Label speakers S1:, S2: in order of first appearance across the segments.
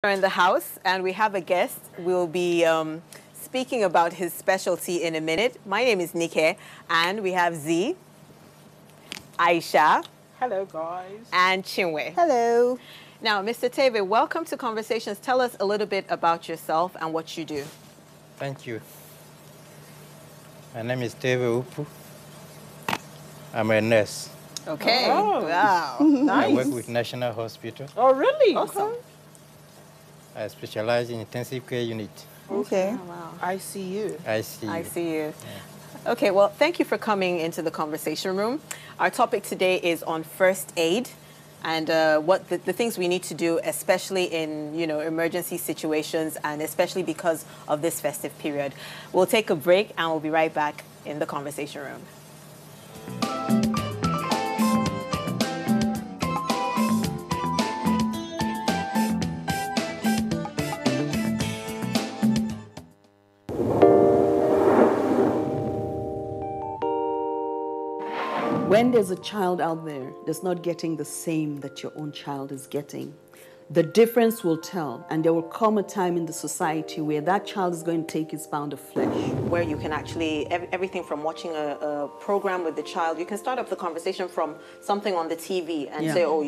S1: We're in the house and we have a guest. We'll be speaking about his specialty in a minute. My name is Nike and we have Z, Aisha.
S2: Hello, guys.
S1: And Chinwe.
S3: Hello.
S1: Now, Mr. Teve, welcome to Conversations. Tell us a little bit about yourself and what you do.
S4: Thank you. My name is Teve Upu. I'm a nurse.
S1: Okay.
S2: Oh.
S1: Wow.
S2: Nice.
S4: I work with National Hospital.
S2: Oh, really?
S1: Awesome.
S4: I specialize in intensive care unit.
S3: Okay.
S1: Oh, wow.
S2: I see you.
S4: I see.
S1: I see you. Okay, well, thank you for coming into the conversation room. Our topic today is on first aid and what the things we need to do, especially in, emergency situations and especially because of this festive period. We'll take a break and we'll be right back in the conversation room.
S5: When there's a child out there that's not getting the same that your own child is getting, the difference will tell, and there will come a time in the society where that child is going to take his pound of flesh.
S1: Where you can actually, everything from watching a program with the child, you can start up the conversation from something on the TV and say, oh,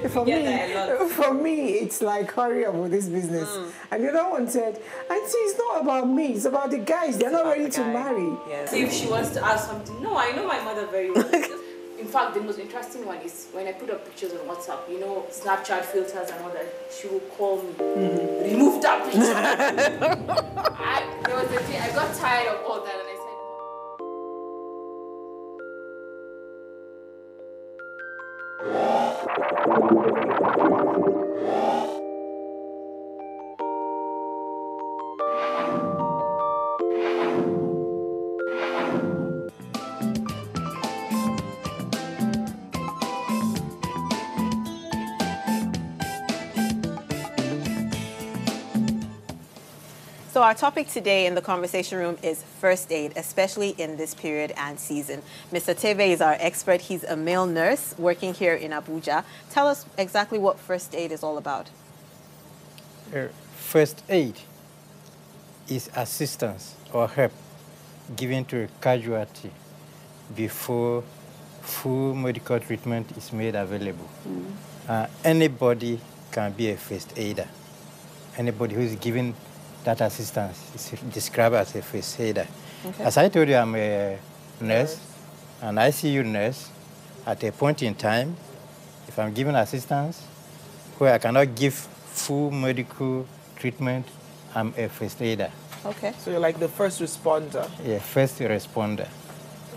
S3: For me, it's like, hurry up with this business. And the other one said, Auntie, it's not about me, it's about the guys. They're not ready to marry.
S1: Yes.
S6: See if she wants to ask something. No, I know my mother very well. In fact, the most interesting one is when I put up pictures on WhatsApp, Snapchat filters and all that, she will call me, remove that picture. There was a day, I got tired of all that and I said,
S1: So our topic today in the conversation room is first aid, especially in this period and season. Mr. Teve is our expert. He's a male nurse working here in Abuja. Tell us exactly what first aid is all about.
S4: First aid is assistance or help given to a casualty before full medical treatment is made available. Anybody can be a first aider. Anybody who is given that assistance is described as a first aider. Okay. As I told you, I'm a nurse, an ICU nurse. At a point in time, if I'm given assistance where I cannot give full medical treatment, I'm a first aider.
S1: Okay.
S2: So you're like the first responder.
S4: Yeah, first responder.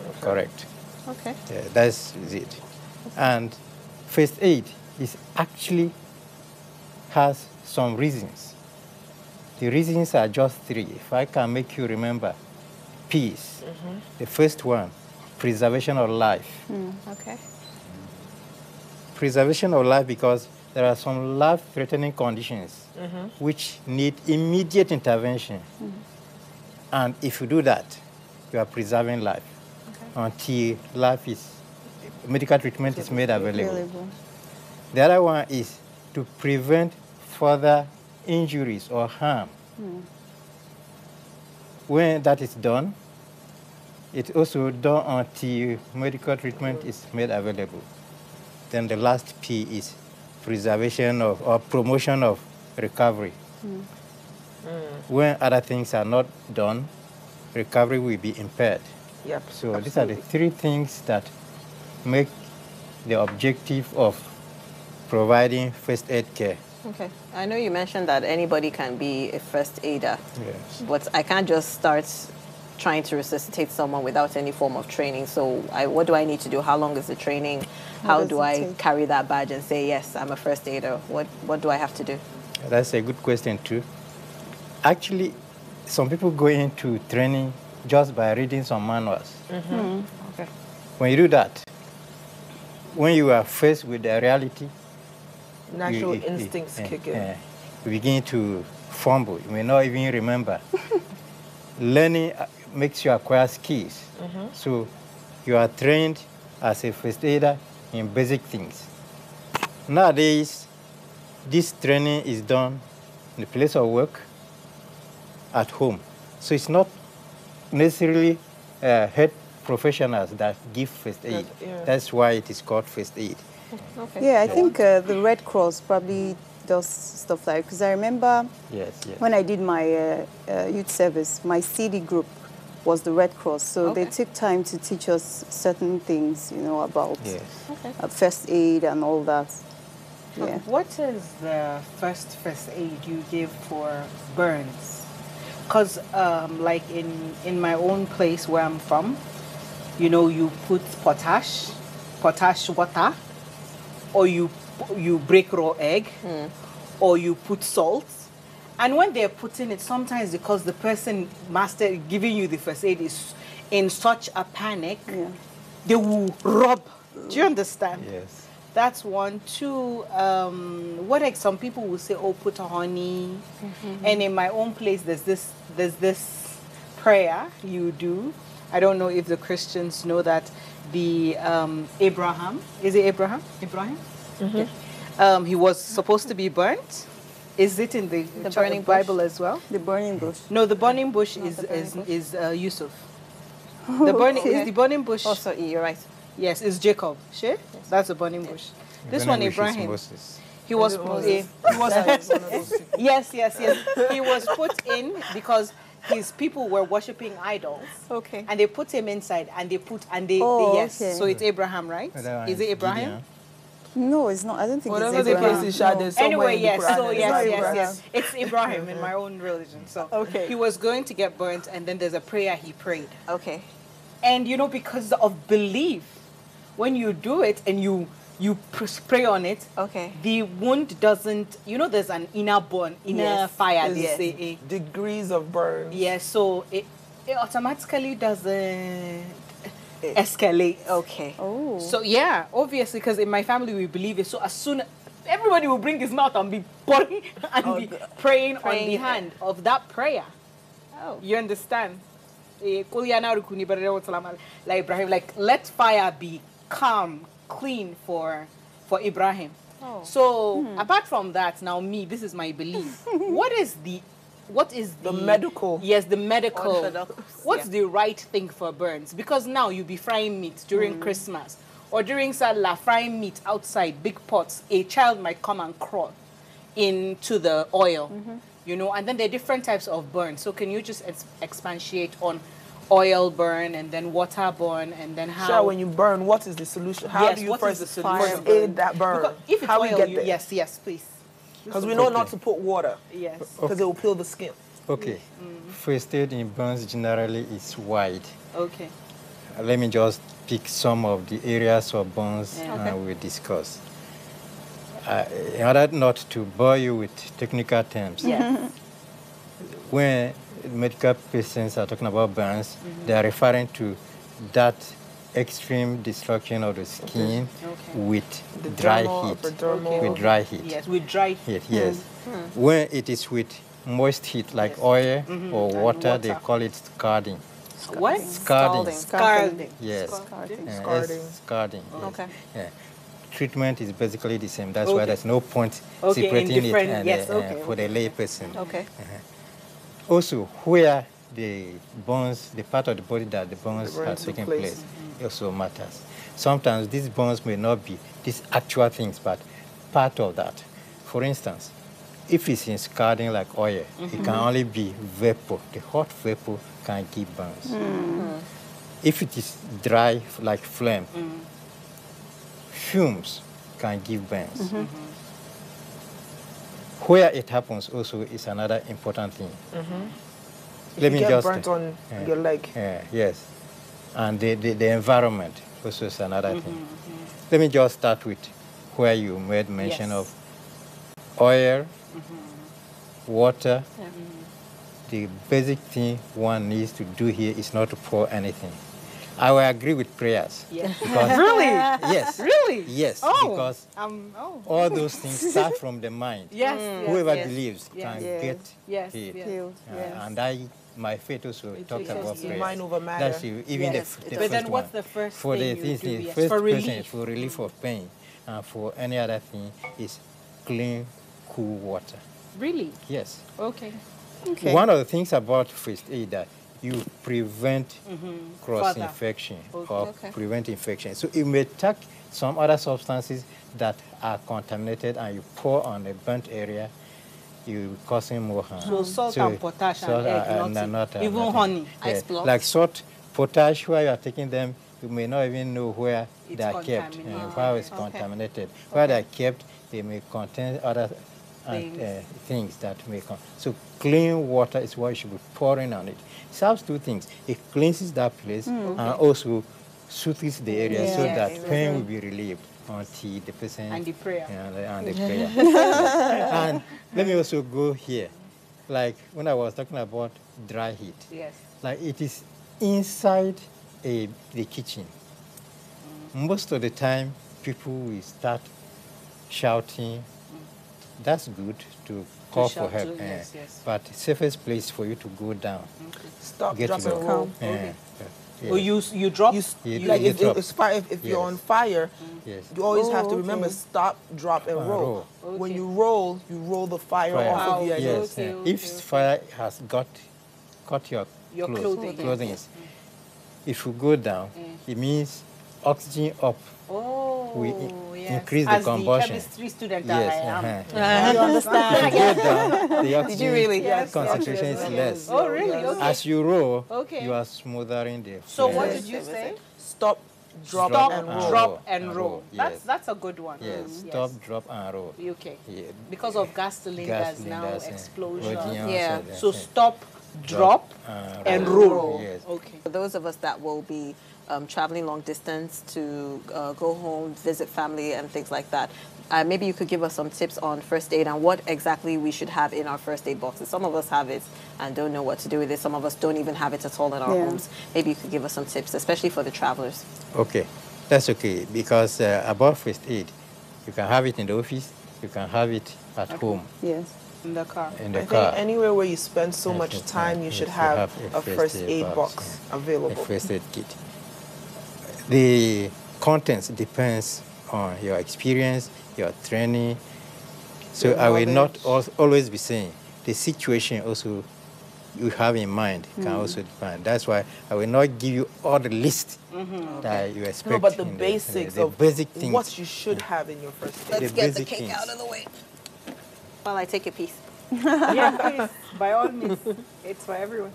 S4: Okay. Correct.
S1: Okay.
S4: Yeah, that's it. And first aid is actually has some reasons. The reasons are just three. If I can make you remember, peace. The first one, preservation of life.
S1: Okay.
S4: Preservation of life because there are some life-threatening conditions which need immediate intervention. And if you do that, you are preserving life until medical treatment is made available. The other one is to prevent further injuries or harm. When that is done, it's also done until medical treatment is made available. Then the last P is preservation of or promotion of recovery. When other things are not done, recovery will be impaired.
S2: Yep.
S4: So
S2: absolutely.
S4: These are the three things that make the objective of providing first aid care.
S1: Okay. I know you mentioned that anybody can be a first aider.
S4: Yes.
S1: But I can't just start trying to resuscitate someone without any form of training. So what do I need to do? How long is the training? How do I carry that badge and say, yes, I'm a first aider? What do I have to do?
S4: That's a good question, too. Actually, some people go into training just by reading some manuals.
S1: Okay.
S4: When you do that, when you are faced with the reality,
S2: Natural instincts kick in.
S4: You begin to fumble. You may not even remember. Learning makes you acquire skills. So you are trained as a first aider in basic things. Nowadays, this training is done in the place of work, at home. So it's not necessarily health professionals that give first aid.
S2: Yeah.
S4: That's why it is called first aid.
S1: Okay.
S7: Yeah, I think the Red Cross probably does stuff like, because I remember
S4: Yes, yes.
S7: when I did my youth service, my CD group was the Red Cross. So they took time to teach us certain things, you know, about
S4: Yes.
S7: first aid and all that. Yeah.
S2: What is the first aid you give for burns? Because like in my own place where I'm from, you know, you put potash water, or you break raw egg, or you put salt. And when they're putting it, sometimes because the person giving you the first aid is in such a panic, they will rub. Do you understand?
S4: Yes.
S2: That's one. Two, some people will say, oh, put honey. And in my own place, there's this prayer you do. I don't know if the Christians know that. The Abraham, is it Abraham? He was supposed to be burnt. Is it in the
S1: burning
S2: Bible as well?
S7: The burning bush.
S2: No, the burning bush is Yusuf. The burning bush.
S1: Oh, so you're right.
S2: Yes, it's Jacob. Yes. That's the burning bush. This one,
S4: Burning bush is
S2: Ibrahim.
S4: Moses.
S2: He was yes. He was put in because his people were worshiping idols.
S1: Okay.
S2: And they put him inside, and they yes.
S7: okay.
S2: So it's Abraham, right? Is it Abraham?
S7: No, it's not. I don't think
S2: Whatever
S7: it's
S2: the
S7: Abraham.
S2: case
S3: is, there's somewhere
S2: Anyway,
S3: in the
S2: yes.
S3: Quran.
S2: So
S3: It's not Abraham.
S2: yes. It's Ibrahim in my own religion. So he was going to get burnt, and then there's a prayer he prayed.
S1: Okay.
S2: And you know, because of belief, when you do it and you pray on it, the wound doesn't, you know, there's an inner fire, they say.
S3: Degrees of burn.
S2: Yes, so it automatically doesn't escalate.
S1: Okay.
S7: Oh.
S2: So yeah, obviously, because in my family we believe it. So as soon everybody will bring his mouth and be pouring and be praying on the hand of that prayer.
S1: Oh.
S2: You understand? Like Ibrahim, like let fire be calm, clean for Ibrahim.
S1: Oh.
S2: So apart from that, now this is my belief. What is the
S3: medical?
S2: Yes, the medical.
S1: Orthodox,
S2: What's the right thing for burns? Because now you'll be frying meat during Christmas or during Salah, frying meat outside big pots. A child might come and crawl into the oil, you know. And then there are different types of burns. So can you just expatiate on oil burn and then water burn and then how?
S3: Sure, when you burn, what is the solution? How do you first aid that burn?
S2: Because if it's
S3: how
S2: oil,
S3: we get there?
S2: yes, please.
S3: Because we know not to put water.
S2: Yes.
S3: Because it will peel the skin.
S4: Okay. First aid in burns generally is wide.
S2: Okay.
S4: Let me just pick some of the areas of burns we discuss. In order not to bore you with technical terms, when medical patients are talking about burns, they are referring to that extreme destruction of the skin with dry heat. With dry heat.
S2: Yes, with dry
S4: heat. Yes. When it is with moist heat, like oil or water, they call it scalding.
S2: What?
S4: Scalding.
S2: Scalding.
S4: Yes.
S3: Scalding.
S4: Scalding. Yes.
S1: Okay.
S4: Yeah. Treatment is basically the same. That's why there's no point separating it and, for the lay person.
S1: Okay.
S4: Also, where the bones, the part of the body that the bones are taking place, also matters. Sometimes these bones may not be these actual things, but part of that. For instance, if it's in scalding like oil, it can only be vapor. The hot vapor can give burns. If it is dry like phlegm, fumes can give burns. Where it happens also is another important thing.
S3: Let me just burnt on your leg.
S4: Yes, and the environment also is another thing. Let me just start with where you made mention of oil, water. The basic thing one needs to do here is not to pour anything. I will agree with prayers.
S2: Yes.
S4: Because
S2: Really?
S4: Yes.
S2: Really?
S4: Yes,
S2: Oh.
S4: because all those things start from the mind.
S2: Yes.
S4: Whoever
S2: yes.
S4: believes can get healed. And my faith also talks about prayers.
S3: Mind over matter.
S4: That's even the
S2: But
S4: first
S2: then what's
S4: one.
S2: the first
S4: For
S2: thing
S4: the
S2: you
S4: things,
S2: do?
S4: the
S2: Yes.
S4: first
S2: For
S4: person
S2: relief.
S4: for relief of pain, and for any other thing is clean cool water.
S2: Really?
S4: Yes.
S2: Okay.
S7: Okay.
S4: One of the things about first aid that you prevent cross-infection or prevent infection. So you may take some other substances that are contaminated and you pour on a burnt area, you're causing more harm.
S2: So salt and potash and egg, even
S4: nothing.
S2: honey.
S1: Ice blocks.
S4: Like salt, potash, where you are taking them, you may not even know where
S2: It's
S4: they are kept,
S2: contaminated.
S4: where it's contaminated. Where they are kept, they may contain other things that may come. So clean water is what you should be pouring on it. It serves two things. It cleanses that place and also soothes the area so that pain will be relieved until the person...
S2: And the prayer.
S4: And the prayer. And let me also go here. Like when I was talking about dry heat.
S2: Yes.
S4: Like it is inside the kitchen. Most of the time, people will start shouting. That's good to call for help.
S2: Yes, yes.
S4: But the safest place for you to go down.
S8: Stop,
S4: Get
S8: drop,
S4: to
S8: and
S4: the
S8: roll.
S4: yeah.
S2: Oh, you drop?
S8: Like if you're on fire, you always have to remember stop, drop, and roll. When you roll the fire off of you.
S4: Yes. If fire has caught your clothing, if you go down, it means oxygen up.
S2: Oh, yes.
S4: Increase the
S2: As
S4: combustion.
S2: the chemistry student that I am.
S1: You understand?
S4: Go down, the oxygen
S1: Did you really?
S4: concentration is less.
S2: Oh, really? Okay.
S4: As you roll,
S2: Okay.
S4: you are smothering the
S2: So
S4: flame.
S2: what did you say?
S8: Stop, drop,
S4: Stop
S8: and roll.
S2: Drop and roll.
S4: Yes.
S2: That's a good one.
S4: Yes, stop, drop, and roll.
S2: Okay.
S4: Yeah.
S2: Because of gas cylinders now,
S4: cylinders,
S2: explosion.
S1: Yeah.
S2: So stop, drop, and roll.
S4: Yes.
S2: Okay.
S1: For those of us that will be traveling long distance to go home, visit family and things like that, maybe you could give us some tips on first aid and what exactly we should have in our first aid boxes. Some of us have it and don't know what to do with it. Some of us don't even have it at all in our homes. Maybe you could give us some tips, especially for the travelers.
S4: Okay, that's okay, because about first aid, you can have it in the office, you can have it at home.
S7: Yes.
S2: In the car.
S4: In the
S8: I
S4: car.
S8: think anywhere where you spend so much time, you should have a first aid box available.
S4: A first aid kit. The contents depends on your experience, your training. So I will not always be saying the situation also you have in mind can also depend. That's why I will not give you all the list that you expect.
S8: No, but the basics
S4: the
S8: of
S4: basic things.
S8: what you should have in your first aid.
S1: Let's
S4: The
S1: get the
S4: basic
S1: cake
S4: things.
S1: out of the way while I take a piece.
S2: Yeah, please. By all means. It's for everyone.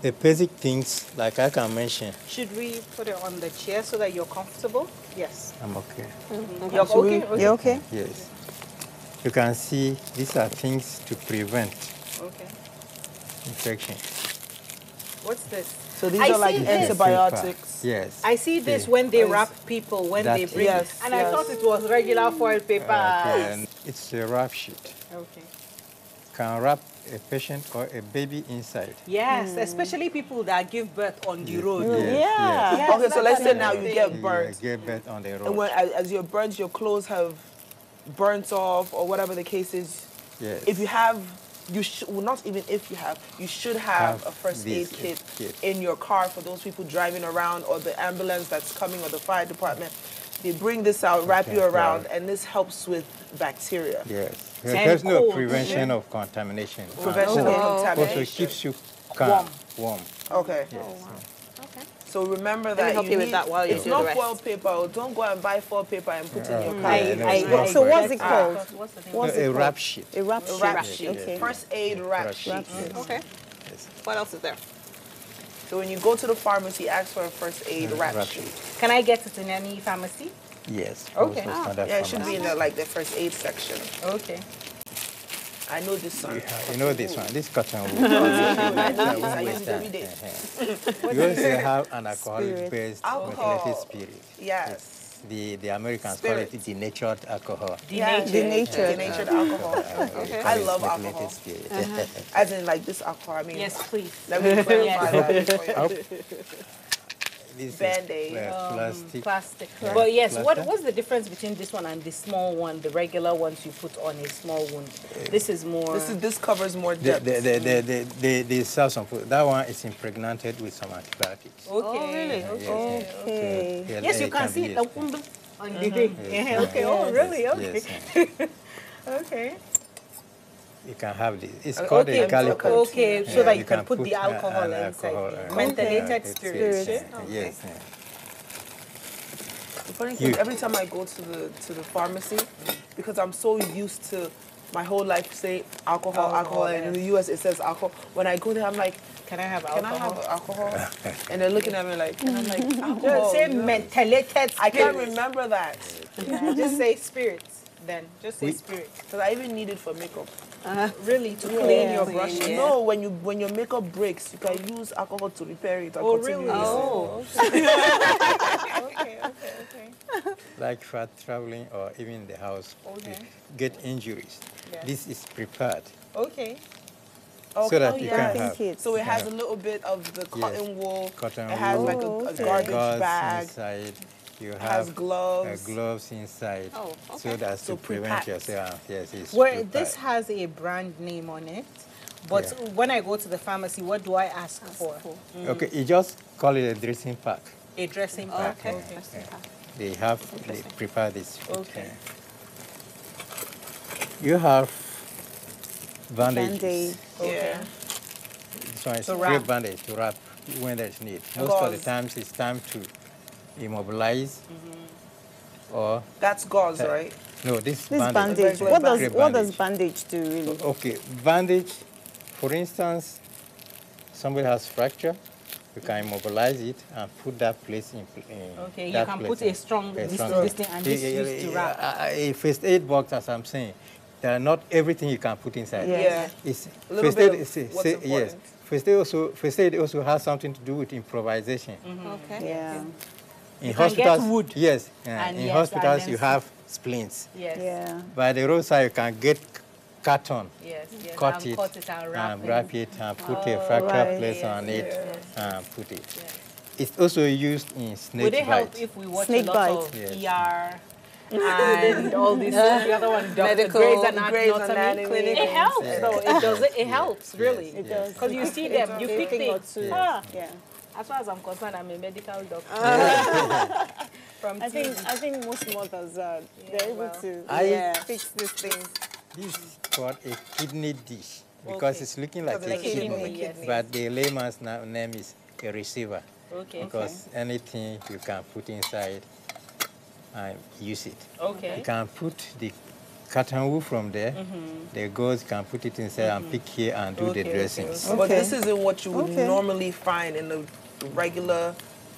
S4: The basic things, like I can mention.
S2: Should we put it on the chair so that you're comfortable? Yes.
S4: I'm okay.
S2: You're okay?
S7: You okay?
S4: Yes. You can see these are things to prevent
S2: Okay.
S4: infection.
S2: What's this?
S8: So these
S2: I
S8: are like
S2: see this.
S8: antibiotics.
S4: Yes.
S2: I see this
S4: Yeah.
S2: when they wrap people, when they
S4: That's
S2: bring
S8: it.
S2: it. And I thought it was regular foil paper.
S4: And it's a wrap sheet.
S2: Okay.
S4: Can wrap a patient or a baby inside.
S2: Yes, especially people that give birth on the road.
S4: Yes,
S2: Yes,
S8: Okay, so let's say
S2: that's
S8: now you
S2: another
S8: get
S2: thing.
S8: burnt.
S4: You get burnt on the road.
S8: And when, as your burns, your clothes have burnt off or whatever the case is,
S4: Yes.
S8: if you have, you should, well, not even if you have, you should have
S4: Have
S8: a first aid
S4: this
S8: kit
S4: kit.
S8: in your car for those people driving around or the ambulance that's coming or the fire department. They bring this out, wrap you around, and this helps with bacteria.
S4: Yes.
S2: And
S4: There's no
S2: cold.
S4: prevention of contamination.
S8: Prevention of
S4: Also, it
S8: contamination.
S4: keeps you calm, warm.
S8: Okay.
S4: Yes.
S8: So remember
S1: me
S8: that
S1: help you with that while you
S8: it's
S1: do
S8: not
S1: the rest.
S8: foil paper. Or don't go and buy foil paper and put in your car.
S7: So what's it called?
S2: What's the name?
S7: What's
S4: A
S7: it
S4: wrap
S7: called?
S4: sheet.
S7: A wrap
S8: A
S7: sheet.
S8: wrap sheet.
S7: Okay.
S8: First aid wrap sheet.
S4: Wrap sheet.
S1: Okay. What else is there?
S8: So when you go to the pharmacy, ask for a first aid wrap sheet.
S2: Can I get it in any pharmacy?
S4: Yes.
S2: Okay.
S4: also standard
S8: Yeah, it should be in
S4: pharmacy.
S8: the first aid section.
S2: Okay.
S8: I know this one.
S4: You know this one, this cotton wool.
S8: I use it every day.
S4: You also have an alcoholic-based
S8: Alcohol.
S4: methylated spirit.
S8: Yes.
S4: The Americans call it denatured alcohol.
S8: Denatured alcohol. I love
S4: Methylated
S8: alcohol.
S4: spirit.
S8: As in like this alcohol. I mean,
S2: Yes, please.
S8: let me clarify that before you-
S4: This is
S8: Band-Aid.
S4: plastic.
S2: Plastic.
S4: Yeah.
S2: But yes,
S4: Plaster.
S2: what's the difference between this one and the small one, the regular ones you put on a small wound? This is more...
S8: This covers more depth.
S4: They sell some food. That one is impregnated with some antibiotics.
S2: Okay. Oh, really?
S4: Yes,
S7: Okay.
S4: yeah,
S2: Yes, you can
S4: be
S2: see the
S4: used.
S2: wound on the thing. Yeah, okay. Oh, really? Okay.
S4: Yes.
S2: Okay.
S4: you can have this. It's called
S2: Okay,
S4: a calico.
S2: okay, so that you can put the
S4: an
S2: alcohol inside.
S4: alcohol,
S2: Mentholated
S4: it's-
S2: spirits.
S4: Yes.
S8: The funny thing, every time I go to the pharmacy, because I'm so used to my whole life say alcohol, and in the US it says alcohol. When I go there, I'm like,
S2: Can I have
S8: can I
S2: alcohol?
S8: have alcohol? And they're looking at me like, and I'm like,
S2: Just
S8: alcohol.
S2: say mentholated spirits.
S8: I can't remember that.
S2: Yeah, just say spirits. Then just say spirits.
S8: Because I even need it for makeup.
S2: Really, to clean your brushes.
S8: No, when your makeup breaks, you can use alcohol to repair it. And
S2: Oh,
S8: continue
S2: really?
S8: using it.
S2: Oh. Okay.
S4: Like for traveling or even in the house, you get injuries.
S2: Yeah.
S4: This is prepared
S2: Okay.
S4: so that you
S8: yes.
S4: can have
S7: Kits.
S8: So it has a little bit of the cotton wool.
S4: cotton
S8: It has
S4: wool,
S8: like a
S7: okay.
S8: garbage
S4: gauze
S8: bag.
S4: inside. You
S8: It
S4: have
S8: has gloves.
S4: gloves inside,
S1: Oh, okay.
S4: so that's
S8: So
S4: to prevent
S8: pre-packed.
S4: yourself. Yes, it's
S2: Well,
S4: prepared.
S2: this has a brand name on it, but
S4: Yeah.
S2: when I go to the pharmacy, what do I ask for?
S4: Okay, you just call it a dressing pack.
S2: A dressing pack.
S1: Okay.
S4: They prepare this.
S2: Okay.
S4: You have bandages.
S7: Band-Aid.
S8: Yeah.
S4: This one is
S2: To
S4: free
S2: wrap.
S4: bandage to wrap when there's need. Most of the
S8: Gauze.
S4: times it's time to immobilize or
S8: That's gauze, right?
S4: no, this
S7: This
S4: bandage.
S7: bandage.
S8: Regular
S7: What does
S4: bandage.
S7: bandage do really?
S4: Okay, bandage, for instance, somebody has fracture, you can immobilize it and put that place in.
S2: Okay, you
S4: that
S2: can
S4: place
S2: put
S4: in-
S2: a strong
S4: a
S2: this
S4: strong-
S2: thing and this used to wrap.
S4: A first aid box, as I'm saying, there are not everything you can put inside.
S7: Yes.
S8: Yeah.
S4: It's
S8: A little
S4: first
S8: bit
S4: aid.
S8: of
S4: Yes,
S8: what's important.
S4: first aid also has something to do with improvisation.
S1: Okay.
S7: Yeah.
S4: In
S2: can get
S4: hospitals,
S2: wood.
S4: yes,
S2: And
S4: in
S2: yes,
S4: hospitals
S2: and
S4: you
S2: then
S4: have splints.
S2: Yes.
S7: Yeah.
S4: By the roadside you can get carton,
S2: Yes.
S4: cut
S2: and
S4: it,
S2: cut it and wrap
S4: and wrap it and put a
S2: Oh,
S4: fracture
S7: right.
S4: place
S2: Yes,
S4: on it
S2: yes.
S4: and put it. It's also used in snake
S2: Would it help
S4: bite.
S2: if we watch
S7: Snake
S2: a lot
S7: bite.
S2: of
S4: Yes.
S2: ER and all this? The other one,
S1: Medical,
S2: Grey's
S8: Grey's
S2: Anatomy
S8: Anatomy.
S2: clinic. It helps, though. It does. It helps really.
S4: It does.
S2: Because you see them, you pick
S7: thing or
S2: things.
S7: two.
S2: Ah,
S7: Yeah.
S2: as far as I'm concerned, I'm a medical doctor. From
S7: I
S2: TV.
S7: think most mothers are they're able
S2: well.
S7: to fix these things.
S4: This is called a kidney dish because
S2: Okay.
S4: it's looking like
S8: Because
S4: a
S8: it's like
S4: kidney,
S2: kidney, yes.
S4: but the layman's name is a receiver
S2: Okay.
S4: because anything you can put inside and use it.
S2: Okay.
S4: You can put the cotton wool from there, the gauze, you can put it inside and pick here and do the dressings.
S8: But
S7: Okay.
S8: this isn't what you would
S7: Okay.
S8: normally find in the regular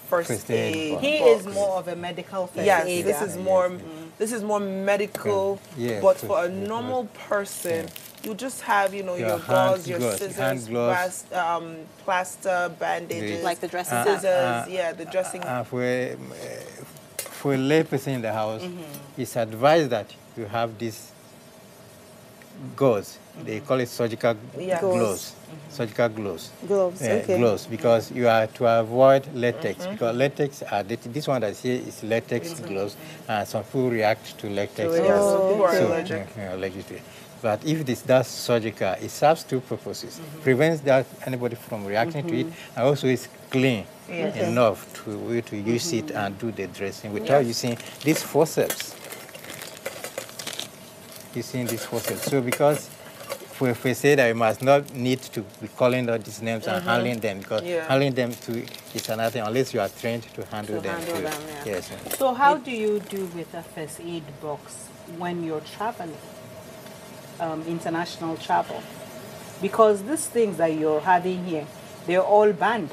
S8: first
S4: First aid
S8: aid.
S4: box.
S2: He
S8: box.
S2: is more of a medical first
S8: Yes,
S2: aider.
S8: this is more. This is more medical,
S4: Yes,
S8: but for a
S4: yes, yes.
S8: normal person, you just have, you know,
S4: Your
S8: your
S4: hand
S8: gauze, your
S4: gloves,
S8: scissors,
S4: hand gloves.
S8: plaster, bandages,
S1: Like the dressing
S8: scissors, yeah, the dressing.
S4: For a lay person in the house, it's advised that you have this gauze. They call it surgical
S8: Yeah.
S4: gloves. Surgical gloves.
S7: Gloves. Okay.
S4: Gloves, because you are to avoid latex, because latex are this one that's here is latex gloves, and some people react to latex.
S8: Yeah,
S4: gloves.
S8: some people are
S4: So,
S8: allergic.
S4: allergic to it. But if this does surgical, it serves two purposes. Prevents that anybody from reacting to it, and also it's clean enough to use it and do the dressing without using these forceps. Using these forceps. So because for first aid, I must not need to be calling out these names and handling them, because handling them too is another thing, unless you are trained to handle them too. Yes.
S2: So how do you do with a first aid box when you're traveling, international travel? Because these things that you're having here, they're all banned.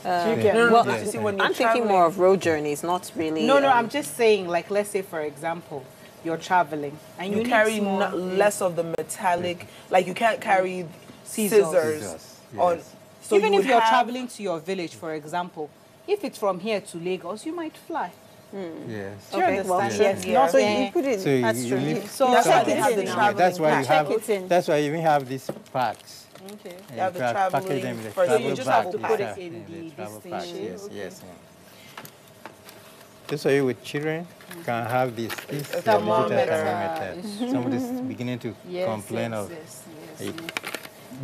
S1: Well,
S4: Yes.
S8: See, when you're
S1: I'm thinking more of road journeys, not really.
S2: No, I'm just saying, like, let's say, for example, you're traveling and
S8: you
S2: need
S8: carry
S2: small
S8: less of the metallic, like you can't carry scissors
S4: Scissors,
S8: on.
S4: yes.
S8: So
S2: even
S8: you
S2: if
S8: would
S2: you're
S8: have-
S2: traveling to your village, for example, if it's from here to Lagos, you might fly.
S4: Yes.
S2: Do you
S1: Okay, well,
S2: understand?
S7: Yes. No, so
S2: Yeah.
S7: you put it.
S4: So
S7: that's
S4: you
S7: true.
S4: leave
S2: So
S8: That's why
S4: something
S8: they have the
S4: in there.
S8: traveling
S4: That's why you
S8: pack.
S4: have.
S7: Check it in.
S4: That's why you even have these packs.
S2: Okay.
S8: You have the
S4: package
S8: traveling
S4: them in the
S8: first
S4: travel
S8: aid
S2: you just have
S4: bag.
S2: to put
S4: Yes,
S2: it in
S4: the
S2: the
S4: travel
S2: this
S4: pack.
S2: thing.
S4: Yes,
S2: Okay.
S4: yes. Just so you with children can have this digital
S2: thermometer.
S4: thermometer. Somebody's beginning to
S2: Yes,
S4: complain
S2: yes,
S4: of.
S2: yes,
S4: it.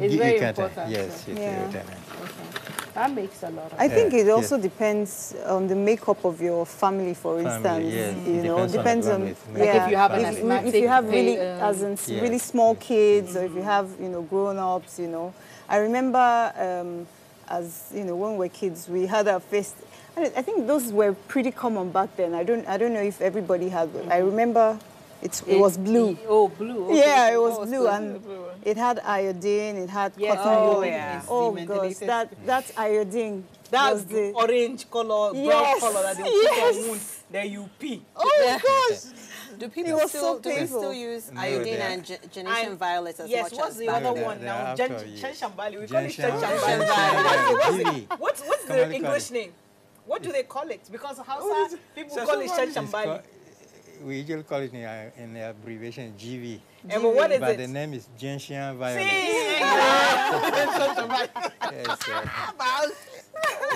S2: It's
S4: You
S2: very
S4: can-
S2: important.
S4: Yes,
S7: Yeah.
S4: yes.
S2: Okay. That makes a lot of
S7: I think it
S4: Yeah.
S7: also depends on the makeup of your family, for instance.
S4: yes.
S7: You know,
S4: Depends on the
S7: depends on,
S4: family.
S2: Like if you have an
S4: Family.
S2: asthmatic
S7: if you have really,
S2: pa-
S7: as in really
S4: Yes.
S7: small kids, or if you have, you know, grown-ups, you know. I remember, as you know, when we were kids, we had our first. I think those were pretty common back then. I don't know if everybody had. I remember, it was blue.
S2: Oh, blue. Okay.
S7: Yeah, it was
S2: Oh,
S7: blue, and it had iodine. It had
S2: Yes,
S7: cotton
S2: oh,
S7: wool.
S2: yeah.
S7: Oh
S2: The
S7: gosh,
S2: mentholated
S7: that iodine.
S2: That
S7: was the
S2: orange color, brown
S7: Yes,
S2: color that they will put
S7: yes.
S2: on wound, then you pee.
S7: Oh gosh.
S1: Do
S7: It
S1: people
S7: was
S1: still
S7: so
S1: do we
S7: painful.
S1: still use
S4: No,
S1: iodine
S4: they are-
S1: and Genesian
S2: And-
S1: violet as
S2: Yes,
S1: much
S2: what's
S1: as
S2: the
S1: back
S2: other
S1: then?
S2: one
S4: They
S2: now?
S4: are after you.
S2: Chanshambali. We call it
S4: Gentian-
S2: Chanshambali.
S4: Giri.
S2: What's the
S4: Commonly called
S2: English
S4: it.
S2: name? What do they call it? Because Hausa people call it
S4: It's
S2: Chanshambali.
S4: called- we usually call it in the abbreviation GV.
S2: And but what is
S4: But
S2: it?
S4: the name is Gentian violet. Yes,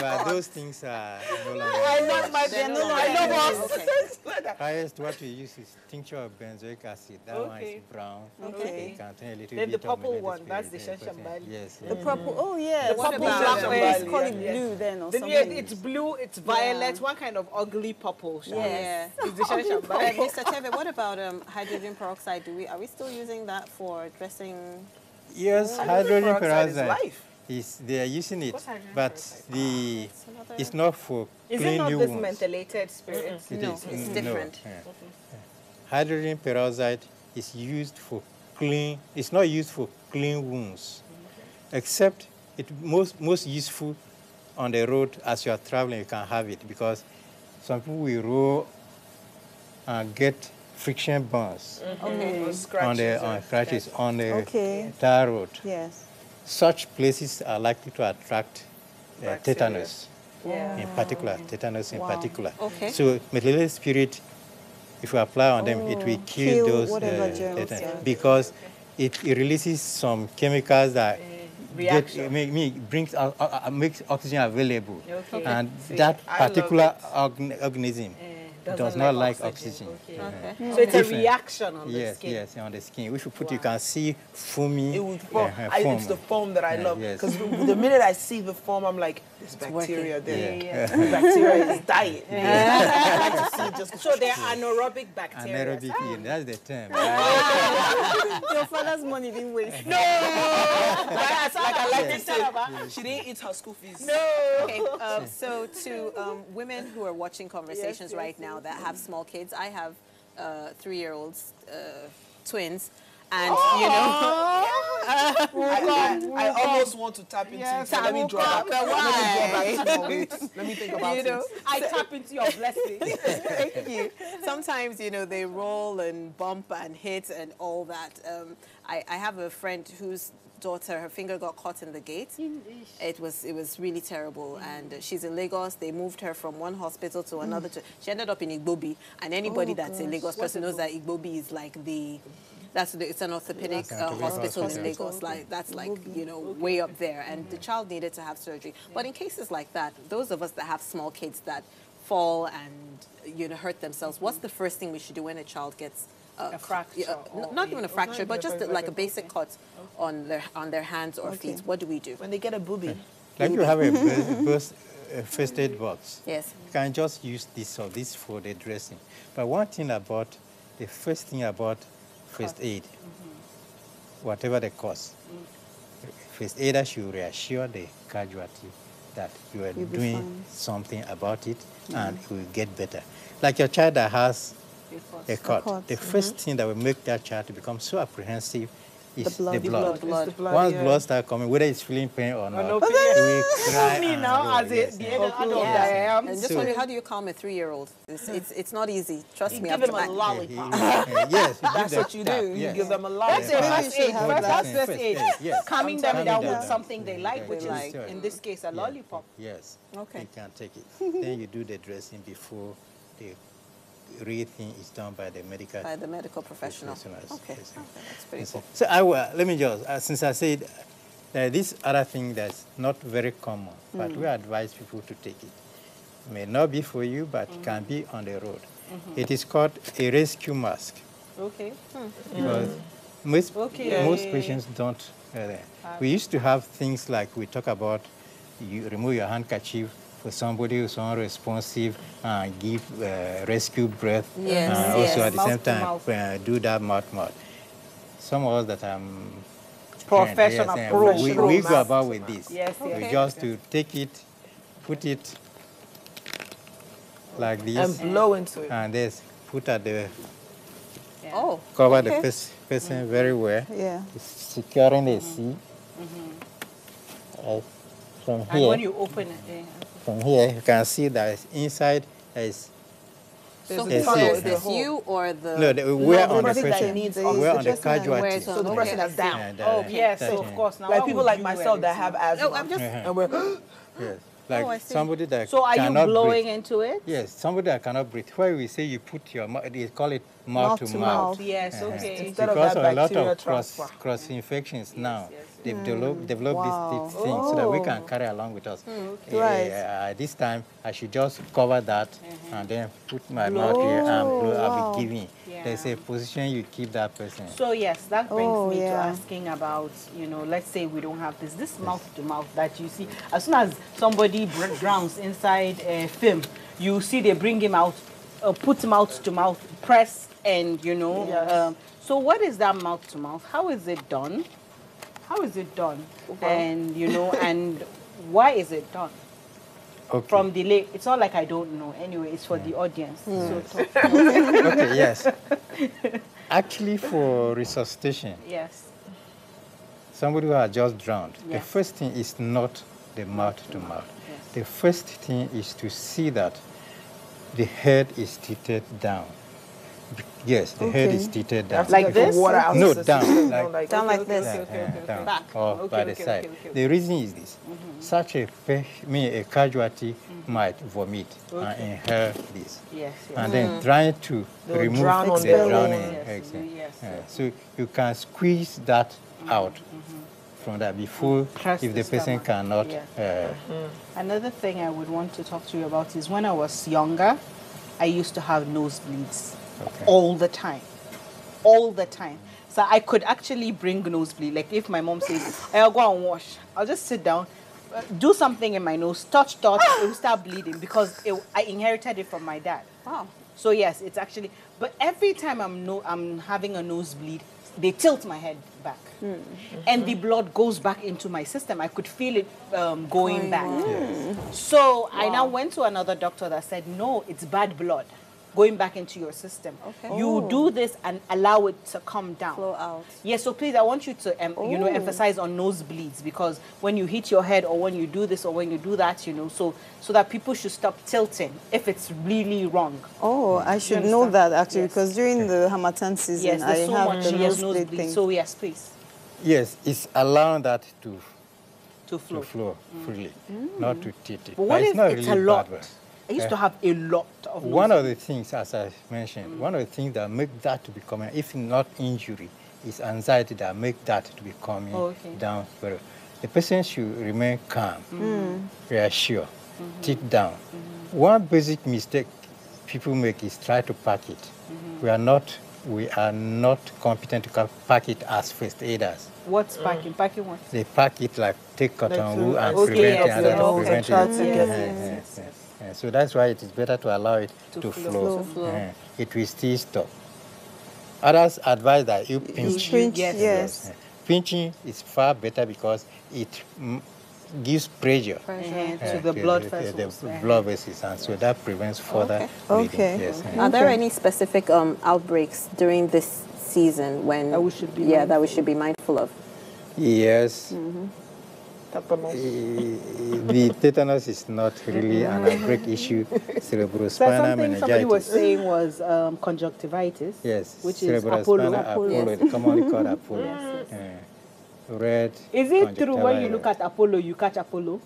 S4: but those things are no longer.
S2: I love my
S1: They're no
S2: I
S1: longer
S2: love
S1: used.
S2: us.
S1: Okay.
S4: Highest what we use is tincture of benzoic acid. That one
S2: Okay.
S4: is brown.
S7: Okay.
S4: It contains a little
S2: Then the
S4: bit of
S2: purple
S4: melody
S2: one, that's the
S4: spirit.
S2: Shanshambali.
S4: Yes.
S7: The purple. Oh yeah,
S2: The
S7: purple
S2: purple
S7: black.
S2: black
S7: Let's
S2: one.
S7: call it
S2: Yeah.
S7: blue then, or
S2: Then
S7: something.
S2: it's blue, it's violet, one kind of ugly purple.
S1: Yeah.
S2: It's the Shanshambali.
S1: Mr. Teve, what about hydrogen peroxide? Are we still using that for dressing?
S4: Yes,
S8: Hydrogen
S4: hydrogen
S8: peroxide is
S4: peroxide
S8: life.
S4: they are using it,
S2: What's hydrogen
S4: but
S2: peroxide?
S4: it's not for
S2: Is it
S4: clean
S2: not
S4: new
S2: this
S4: wounds.
S2: mentholated spirit?
S4: It
S1: No,
S4: is.
S1: it's
S4: No.
S1: different.
S4: Yeah. Hydrogen peroxide is used for clean. It's not used for clean wounds, except it most useful on the road as you are traveling. You can have it because some people will roll and get friction burns
S1: Okay.
S8: Or
S4: on
S8: scratches
S4: the
S8: or-
S4: scratches on the
S7: Okay.
S4: tar road.
S7: Yes.
S4: Such places are likely to attract
S8: Bacteria.
S4: tetanus.
S2: Yeah.
S4: In particular, tetanus in particular.
S1: Okay.
S4: So methylated spirit, if you apply on them, it will kill
S7: kill
S4: those
S7: whatever germs
S4: tetanus
S7: are-
S4: because it releases some chemicals that
S2: Reaction.
S4: makes oxygen available,
S2: Okay.
S4: and
S8: See,
S4: that
S8: I love
S4: particular organism
S2: Doesn't
S4: does not like
S2: oxygen.
S4: oxygen.
S2: Okay. So it's a
S4: Different.
S2: reaction on the
S4: Yes,
S2: skin.
S4: yes, on the skin. If you put, you can see foamy.
S8: It would form.
S4: foam.
S8: It's the foam that I
S4: Yeah,
S8: love.
S4: yes.
S8: Because the minute I see the foam, I'm like, there's bacteria there.
S4: Yeah.
S8: Bacteria is dying. I like to see it just
S2: So they're anaerobic bacteria.
S4: Anaerobic, that's the term.
S7: Your father's money didn't waste.
S8: like I like to say, she didn't eat her school fees.
S1: Okay, so to women who are watching conversations right now that have small kids, I have 3-year-olds, twins, and you know,
S8: I almost want to tap into it. So let me draw back. Let me think about
S1: you know,
S8: it.
S2: I tap into your blessing.
S1: thank you. Sometimes you know they roll and bump and hit and all that. I have a friend whose daughter, her finger got caught in the gate. It was really terrible, and she's in Lagos. They moved her from one hospital to another. She ended up in Igbobi, and anybody that's a Lagos person knows that Igbobi is like it's an orthopedic hospital in Lagos. Like that's like way up there, and the child needed to have surgery. But in cases like that, those of us that have small kids that fall and hurt themselves, what's the first thing we should do when a child gets
S2: A fracture
S1: not even a fracture, but just like a basic cut on their hands or feet? What do we do?
S8: When they get a booby.
S4: Like you have a first aid box.
S1: Yes.
S4: You can just use this for the dressing. But the first thing about first aid, whatever the cause, first aider should reassure the casualty that you are doing something about it and it will get better. Like your child that has a cut. The first thing that will make that child to become so apprehensive is the blood. Once blood starts coming, whether it's feeling pain or not,
S2: no
S4: he will cry.
S2: Me
S4: and
S2: now,
S4: go,
S2: as
S4: yes,
S2: the
S4: yes.
S2: adult that I am.
S1: And just wondering, how do you calm a 3-year-old? It's not easy. Trust me.
S2: Give him a lollipop.
S4: Yes,
S8: That's what you do. You give them a
S2: That's
S8: lollipop.
S2: it. First aid. That's first aid.
S4: Yes.
S2: Calming them down with
S4: down.
S2: something they like, which is,
S4: like.
S2: in this case, a lollipop.
S4: Yes.
S1: Okay.
S4: You can take it. Then you do the dressing before the real thing is done by the medical
S1: professional.
S4: professionals.
S1: Okay.
S4: Yes.
S1: That's pretty cool.
S4: So let me just, since I said this other thing that's not very common, but we advise people to take it. May not be for you, but it can be on the road. It is called a rescue mask.
S2: Okay.
S4: Because most patients don't. We used to have things like we talk about you remove your handkerchief for somebody who's unresponsive and give rescue breath.
S1: Yes,
S4: And also
S1: yes.
S4: at the same
S2: Mouth to
S4: time,
S2: mouth.
S4: do that mouth. Some of us that are
S2: Professional,
S4: yes,
S2: pro.
S4: we go about with this.
S2: Yes,
S4: We
S2: yes.
S4: just to take it, put it like this,
S8: And blow into it.
S4: and this put at the
S1: Oh,
S4: cover
S1: okay.
S4: the person very well.
S7: Yeah.
S4: It's securing the sea. From
S2: And when
S4: here,
S2: you open it,
S4: from here, you can see that it's inside there is.
S1: So
S8: There's
S1: who
S8: a
S1: wears
S8: tunnel,
S1: this,
S8: the
S1: you or the...
S4: No, we're
S8: the
S4: on the
S8: person that
S4: patient.
S8: needs
S4: We're on the
S7: oxygen.
S4: casualty.
S1: Where's
S8: So the
S1: Okay,
S8: person
S1: I
S8: that's down.
S2: yes, so
S4: that-
S2: of course. Now
S8: Like
S2: why
S8: people
S2: would
S8: like
S2: you
S8: myself
S2: wear
S8: that
S2: it?
S8: have asthma.
S1: No, I'm just...
S8: And we're
S4: Yes. Like
S1: I see.
S4: somebody that
S2: So are you
S4: cannot
S2: blowing
S4: breathe.
S2: into it?
S4: Yes, somebody that cannot breathe. Why we say you put your mouth, they call it mouth to mouth.
S2: Yes, okay.
S8: Instead of
S4: Because
S8: that
S4: of a lot
S8: bacteria
S4: of
S8: transfer.
S4: cross infections now, they've developed
S7: Wow.
S4: these things so that we
S7: Oh.
S4: can carry along with us.
S7: Right.
S4: This time, I should just cover that and then put my mouth here and blow. I'll be giving.
S2: Yeah.
S4: There's a position you keep that person.
S2: So yes, that brings
S7: Oh,
S2: me to
S7: yeah.
S2: asking about, let's say we don't have this mouth to mouth that you see. As soon as somebody drowns inside a film, you see they bring him out, put mouth to mouth, press, and so what is that mouth to mouth? How is it done? How is it done? And and why is it done?
S4: Okay.
S2: From the late, it's not like I don't know. Anyway, it's for the audience. So
S4: Okay, yes. Actually, for resuscitation,
S2: yes.
S4: somebody who has just drowned, the
S2: Yes.
S4: first thing is not the mouth to mouth. The first thing is to see that the head is tilted down. Yes, the head is tilted down.
S2: Like this?
S8: Water out
S4: No,
S8: of the
S4: down,
S8: system.
S4: like-
S7: Down like this.
S4: down,
S1: Back.
S4: or by the side. The reason is this: such a casualty might vomit and inhale this,
S2: Yes.
S4: and then trying to
S8: They'll
S4: remove
S8: drown on
S4: the
S8: their own.
S4: drowning
S2: Yes,
S4: exit.
S2: yes.
S4: So you can squeeze that out from that before,
S2: Press
S4: if the
S2: the
S4: person
S2: stomach.
S4: cannot.
S2: Another thing I would want to talk to you about is when I was younger, I used to have nosebleeds all the time. All the time. So I could actually bring nosebleed. Like if my mom says, I'll go and wash, I'll just sit down, do something in my nose, touch, it will start bleeding because I inherited it from my dad.
S1: Wow.
S2: So yes, it's actually, but every time I'm having a nosebleed, they tilt my head back. And the blood goes back into my system. I could feel it going back. So I now went to another doctor that said, no, it's bad blood going back into your system.
S1: Okay.
S2: You do this and allow it to come down.
S1: Flow out.
S2: Yes, so please, I want you to emphasize on nosebleeds, because when you hit your head or when you do this or when you do that, so that people should stop tilting if it's really wrong.
S7: Oh, I should
S2: You
S7: know
S2: understand?
S7: that actually,
S2: Yes.
S7: because during the Harmattan season,
S2: Yes,
S7: I
S2: there's so
S7: have
S2: much
S7: the nosebleed thing.
S2: So yes, please,
S4: Yes, it's allowing that
S2: to flow.
S4: to flow freely, not to tilt it.
S2: But what
S4: it's
S2: if
S4: not
S2: it's
S4: really
S2: a lot?
S4: bad, but
S2: I used to have a lot of
S4: one of
S2: nosebleeds.
S4: the things, as I mentioned, one of the things that make that to be coming, if not injury, is anxiety that make that to be coming down. But the person should remain calm, reassure, sit down. One basic mistake people make is try to pack it. We are not competent to pack it as first aiders.
S2: What's packing? Packing what?
S4: They pack it like take cotton
S8: Like
S4: wool and
S8: to
S4: prevent
S2: yes,
S4: it
S2: yes,
S4: and prevent
S8: try
S4: it.
S8: to get
S4: So that's why it is better to allow it to
S2: flow.
S4: flow. It will still stop. Others advise that you pinch.
S7: Pinch,
S2: Yes.
S7: yes.
S4: Pinching is far better because it gives pressure
S2: To the blood vessels.
S4: the blood vessels, and so that prevents further bleeding.
S7: Okay.
S4: Yes.
S1: Are there any specific outbreaks during this season when
S2: That we should be
S1: that we should be mindful of?
S4: Yes.
S8: tetanus.
S4: The tetanus is not really an outbreak issue.
S2: So
S4: Cerebrospinal
S2: something somebody was
S4: meningitis.
S2: saying was conjunctivitis.
S4: Yes,
S2: which is Apollo.
S4: Apollo, it's commonly called Apollo. Red.
S2: Is it true when you
S4: conjunctivitis.
S2: look at Apollo, you catch Apollo?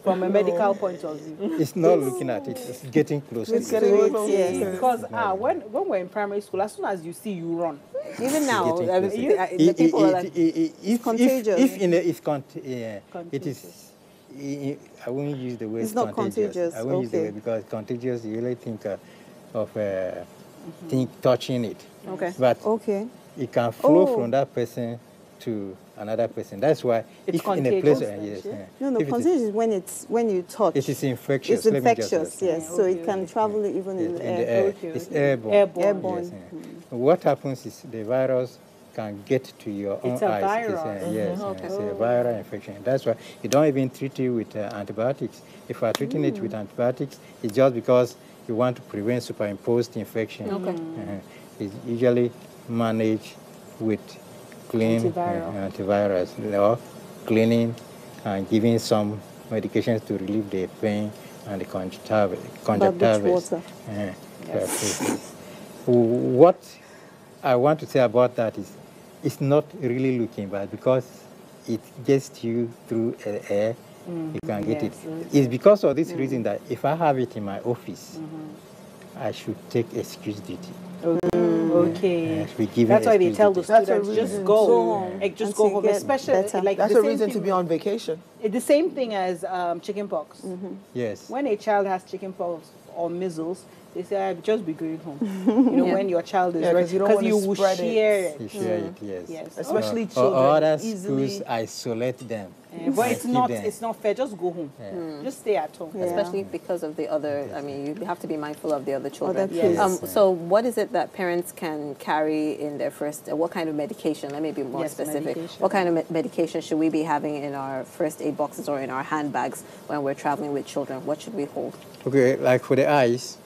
S2: From a medical point of view.
S4: It's not looking at it, it's getting close to it.
S7: Yes.
S2: Because when we're in primary school, as soon as you see, you run.
S1: Even now,
S4: Getting
S1: I
S4: closer.
S1: mean, the people are like,
S4: If
S7: contagious.
S4: it is, I won't use the word
S7: It's not contagious,
S4: I won't use the
S7: okay.
S4: word because contagious, you really think of touching it.
S1: Okay.
S4: But
S7: Okay.
S4: it can flow
S7: Oh.
S4: from that person to another person. That's why
S2: It's
S4: if in a place,
S2: contagious,
S4: yes,
S7: No,
S4: if it
S7: contagious is when you touch.
S4: is infectious.
S7: It's
S4: let me just
S7: infectious,
S4: say.
S7: yes. So it can travel even in
S4: Yes,
S7: the
S4: in
S7: air.
S4: the air.
S2: Okay,
S4: It's
S2: okay.
S4: airborne.
S7: Airborne.
S4: Yes, What happens is the virus can get to your own
S2: It's a
S4: eyes.
S2: virus.
S4: Yes,
S1: Okay.
S4: it's a viral infection. That's why you don't even treat it with antibiotics. If you are treating it with antibiotics, it's just because you want to prevent superimposed infection.
S1: Okay.
S4: It's usually managed with clean antivirus or cleaning and giving some medications to relieve the pain and the conjunctivitis.
S7: water.
S4: What I want to say about that is it's not really looking bad because it gets to you through air. You can get it. It's because of this reason that if I have it in my office, I should take excuse duty.
S2: Okay.
S4: Given
S2: That's why they tell the
S8: That's a
S2: students just
S8: reason
S2: go
S8: to-
S2: home. Like, just go
S7: Until
S2: home.
S7: you get
S2: Especially
S7: better.
S2: like
S8: That's
S2: the
S8: a
S2: same
S8: reason to
S2: thing-
S8: be on vacation.
S2: The same thing as chicken pox.
S4: Yes.
S2: When a child has chicken pox or measles, they say just be going home. When your child is
S8: Yeah, 'cause
S2: ready,
S8: you don't
S2: because
S8: wanna
S2: you will
S8: spread it.
S2: share it.
S4: You share it, yes.
S2: Yes.
S8: Especially
S4: Or
S8: children.
S4: other
S8: easily.
S4: schools isolate them.
S2: But
S4: and
S2: it's
S4: keep
S2: not.
S4: them.
S2: It's not fair. Just go home. Just stay at home.
S1: Especially because of the other, I mean, you have to be mindful of the other children.
S7: Other kids.
S1: So what is it that parents can carry in their first, what kind of medication, let me be more
S2: Yes,
S1: specific,
S2: medication.
S1: what kind of medication should we be having in our first aid boxes or in our handbags when we're traveling with children? What should we hold?
S4: Okay, like for the eyes,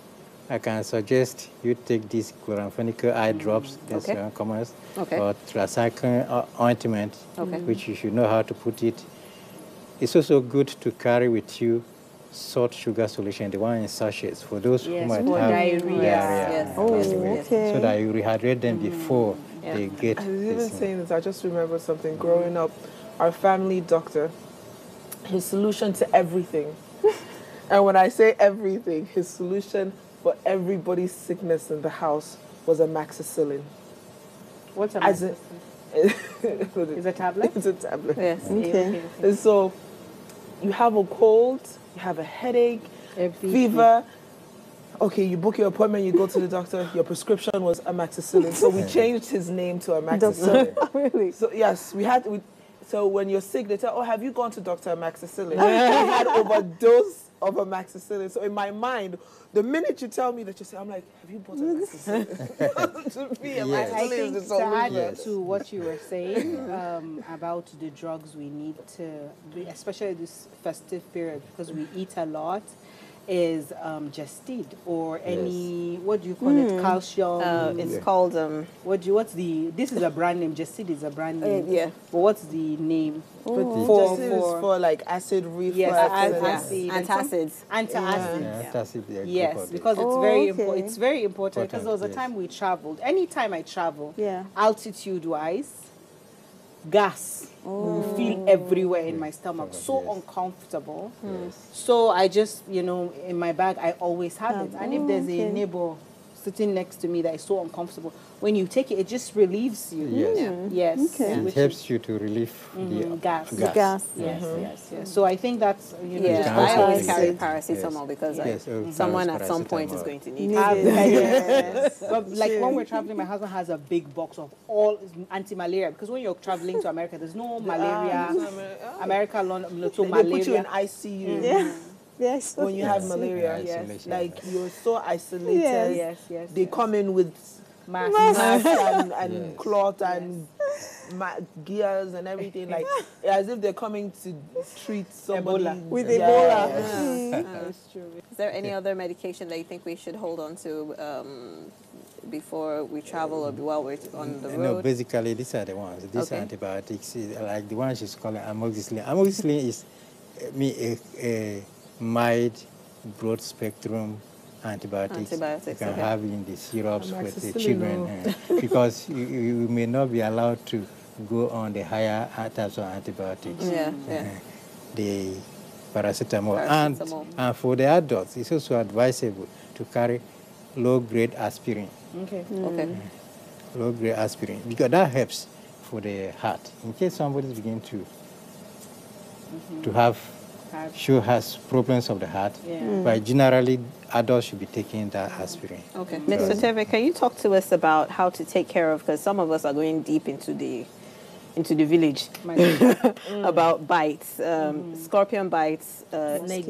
S4: I can suggest you take these chloramphenicol eye drops, that's
S1: Okay.
S4: common,
S1: Okay.
S4: or tracycline ointment,
S1: Okay.
S4: which you should know how to put it. It's also good to carry with you salt sugar solution, the one in sachets, for those who
S2: Yes,
S4: might
S2: for
S4: have
S2: diarrhea.
S1: Yes.
S7: Oh,
S1: yes,
S7: okay.
S4: so that you rehydrate them before
S1: Yeah.
S4: they get
S8: I was even
S4: this.
S8: saying this, I just remembered something. Growing up, our family doctor, his solution to everything, and when I say everything, his solution for everybody's sickness in the house was amoxicillin.
S2: What's a
S8: As
S2: is
S8: it's
S2: a tablet?
S8: It's a tablet.
S1: Yes.
S7: Okay.
S8: And so you have a cold, you have a headache, fever. Okay, you book your appointment, you go to the doctor, your prescription was amoxicillin. So we changed his name to amoxicillin.
S7: Really?
S8: So yes, so when you're sick, they tell, oh, have you gone to Dr. Amoxicillin? I had overdose of amoxicillin. So in my mind, the minute you tell me that, you say, I'm like, have you bought amoxicillin? To me,
S2: I
S8: amoxicillin
S2: think
S8: is the
S2: to add
S8: solution.
S2: to what you were saying about the drugs we need to, especially this festive period, because we eat a lot, is Gestid or any, what do you call it, calcium?
S1: It's called,
S2: This is a brand name, Gestid is a brand name.
S1: yeah.
S2: But what's the name?
S8: But Gestid is for like acid reflux.
S2: Yes,
S8: and-
S2: acid.
S1: Antacids.
S2: Antacids.
S4: Yeah, that's it, yeah,
S2: Yes,
S4: glucose.
S2: because it's
S7: Oh,
S2: very
S7: okay.
S2: important. It's very important because there was a
S4: Yes.
S2: time we traveled. Anytime I travel,
S7: Yeah.
S2: altitude-wise, gas will feel everywhere in my stomach. So
S4: Yes.
S2: uncomfortable.
S4: Yes.
S2: So I just, in my bag, I always have it. And if there's a
S7: okay.
S2: neighbor sitting next to me that is so uncomfortable, when you take it, it just relieves you.
S4: Yes.
S2: Yes.
S7: Okay.
S4: It
S2: which
S4: helps you to relieve the
S2: gas.
S7: The gas.
S2: Yes, yes. So I think that's,
S1: Yeah,
S4: can
S1: I
S4: also
S1: always
S4: take
S1: carry
S4: it.
S1: paracetamol because
S4: Yes,
S1: someone at some point is
S4: paracetamol.
S1: going to need
S7: Need
S1: it.
S7: it. Yes.
S2: But like when we're traveling, my husband has a big box of all anti-malaria because when you're traveling to America, there's no malaria. America, London, no
S8: They
S2: malaria.
S8: put you in ICU
S7: Yeah. Yes.
S8: when you have malaria.
S4: Yeah,
S8: Yes.
S4: isolation.
S8: Like you're so isolated.
S7: Yes.
S8: They come in with
S2: Mask.
S8: mask and
S4: Yes.
S8: cloth and gears and everything, like as if they're coming to treat somebody
S2: Ebola.
S7: With
S8: Yes.
S7: Ebola.
S2: That's true.
S1: Is there any other medication that you think we should hold on to before we travel or while we're on the
S4: No,
S1: road?
S4: basically these are the ones. These
S1: Okay.
S4: antibiotics, like the one she's calling amoxicillin. Amoxicillin is a mild, broad spectrum antibiotics.
S1: Antibiotics,
S4: you can
S1: okay.
S4: have in the syrups with the
S8: Amoxicillin,
S4: children because you may not be allowed to go on the higher types of antibiotics.
S1: Yeah.
S4: The paracetamol.
S1: Paracetamol.
S4: And for the adults, it's also advisable to carry low-grade aspirin.
S2: Okay.
S1: Okay.
S4: Low-grade aspirin, because that helps for the heart. In case somebody begins to have has problems of the heart, but generally adults should be taking that aspirin.
S1: Okay. Mr. Teve, can you talk to us about how to take care of, because some of us are going deep into the into the village about bites, scorpion bites,
S8: Snake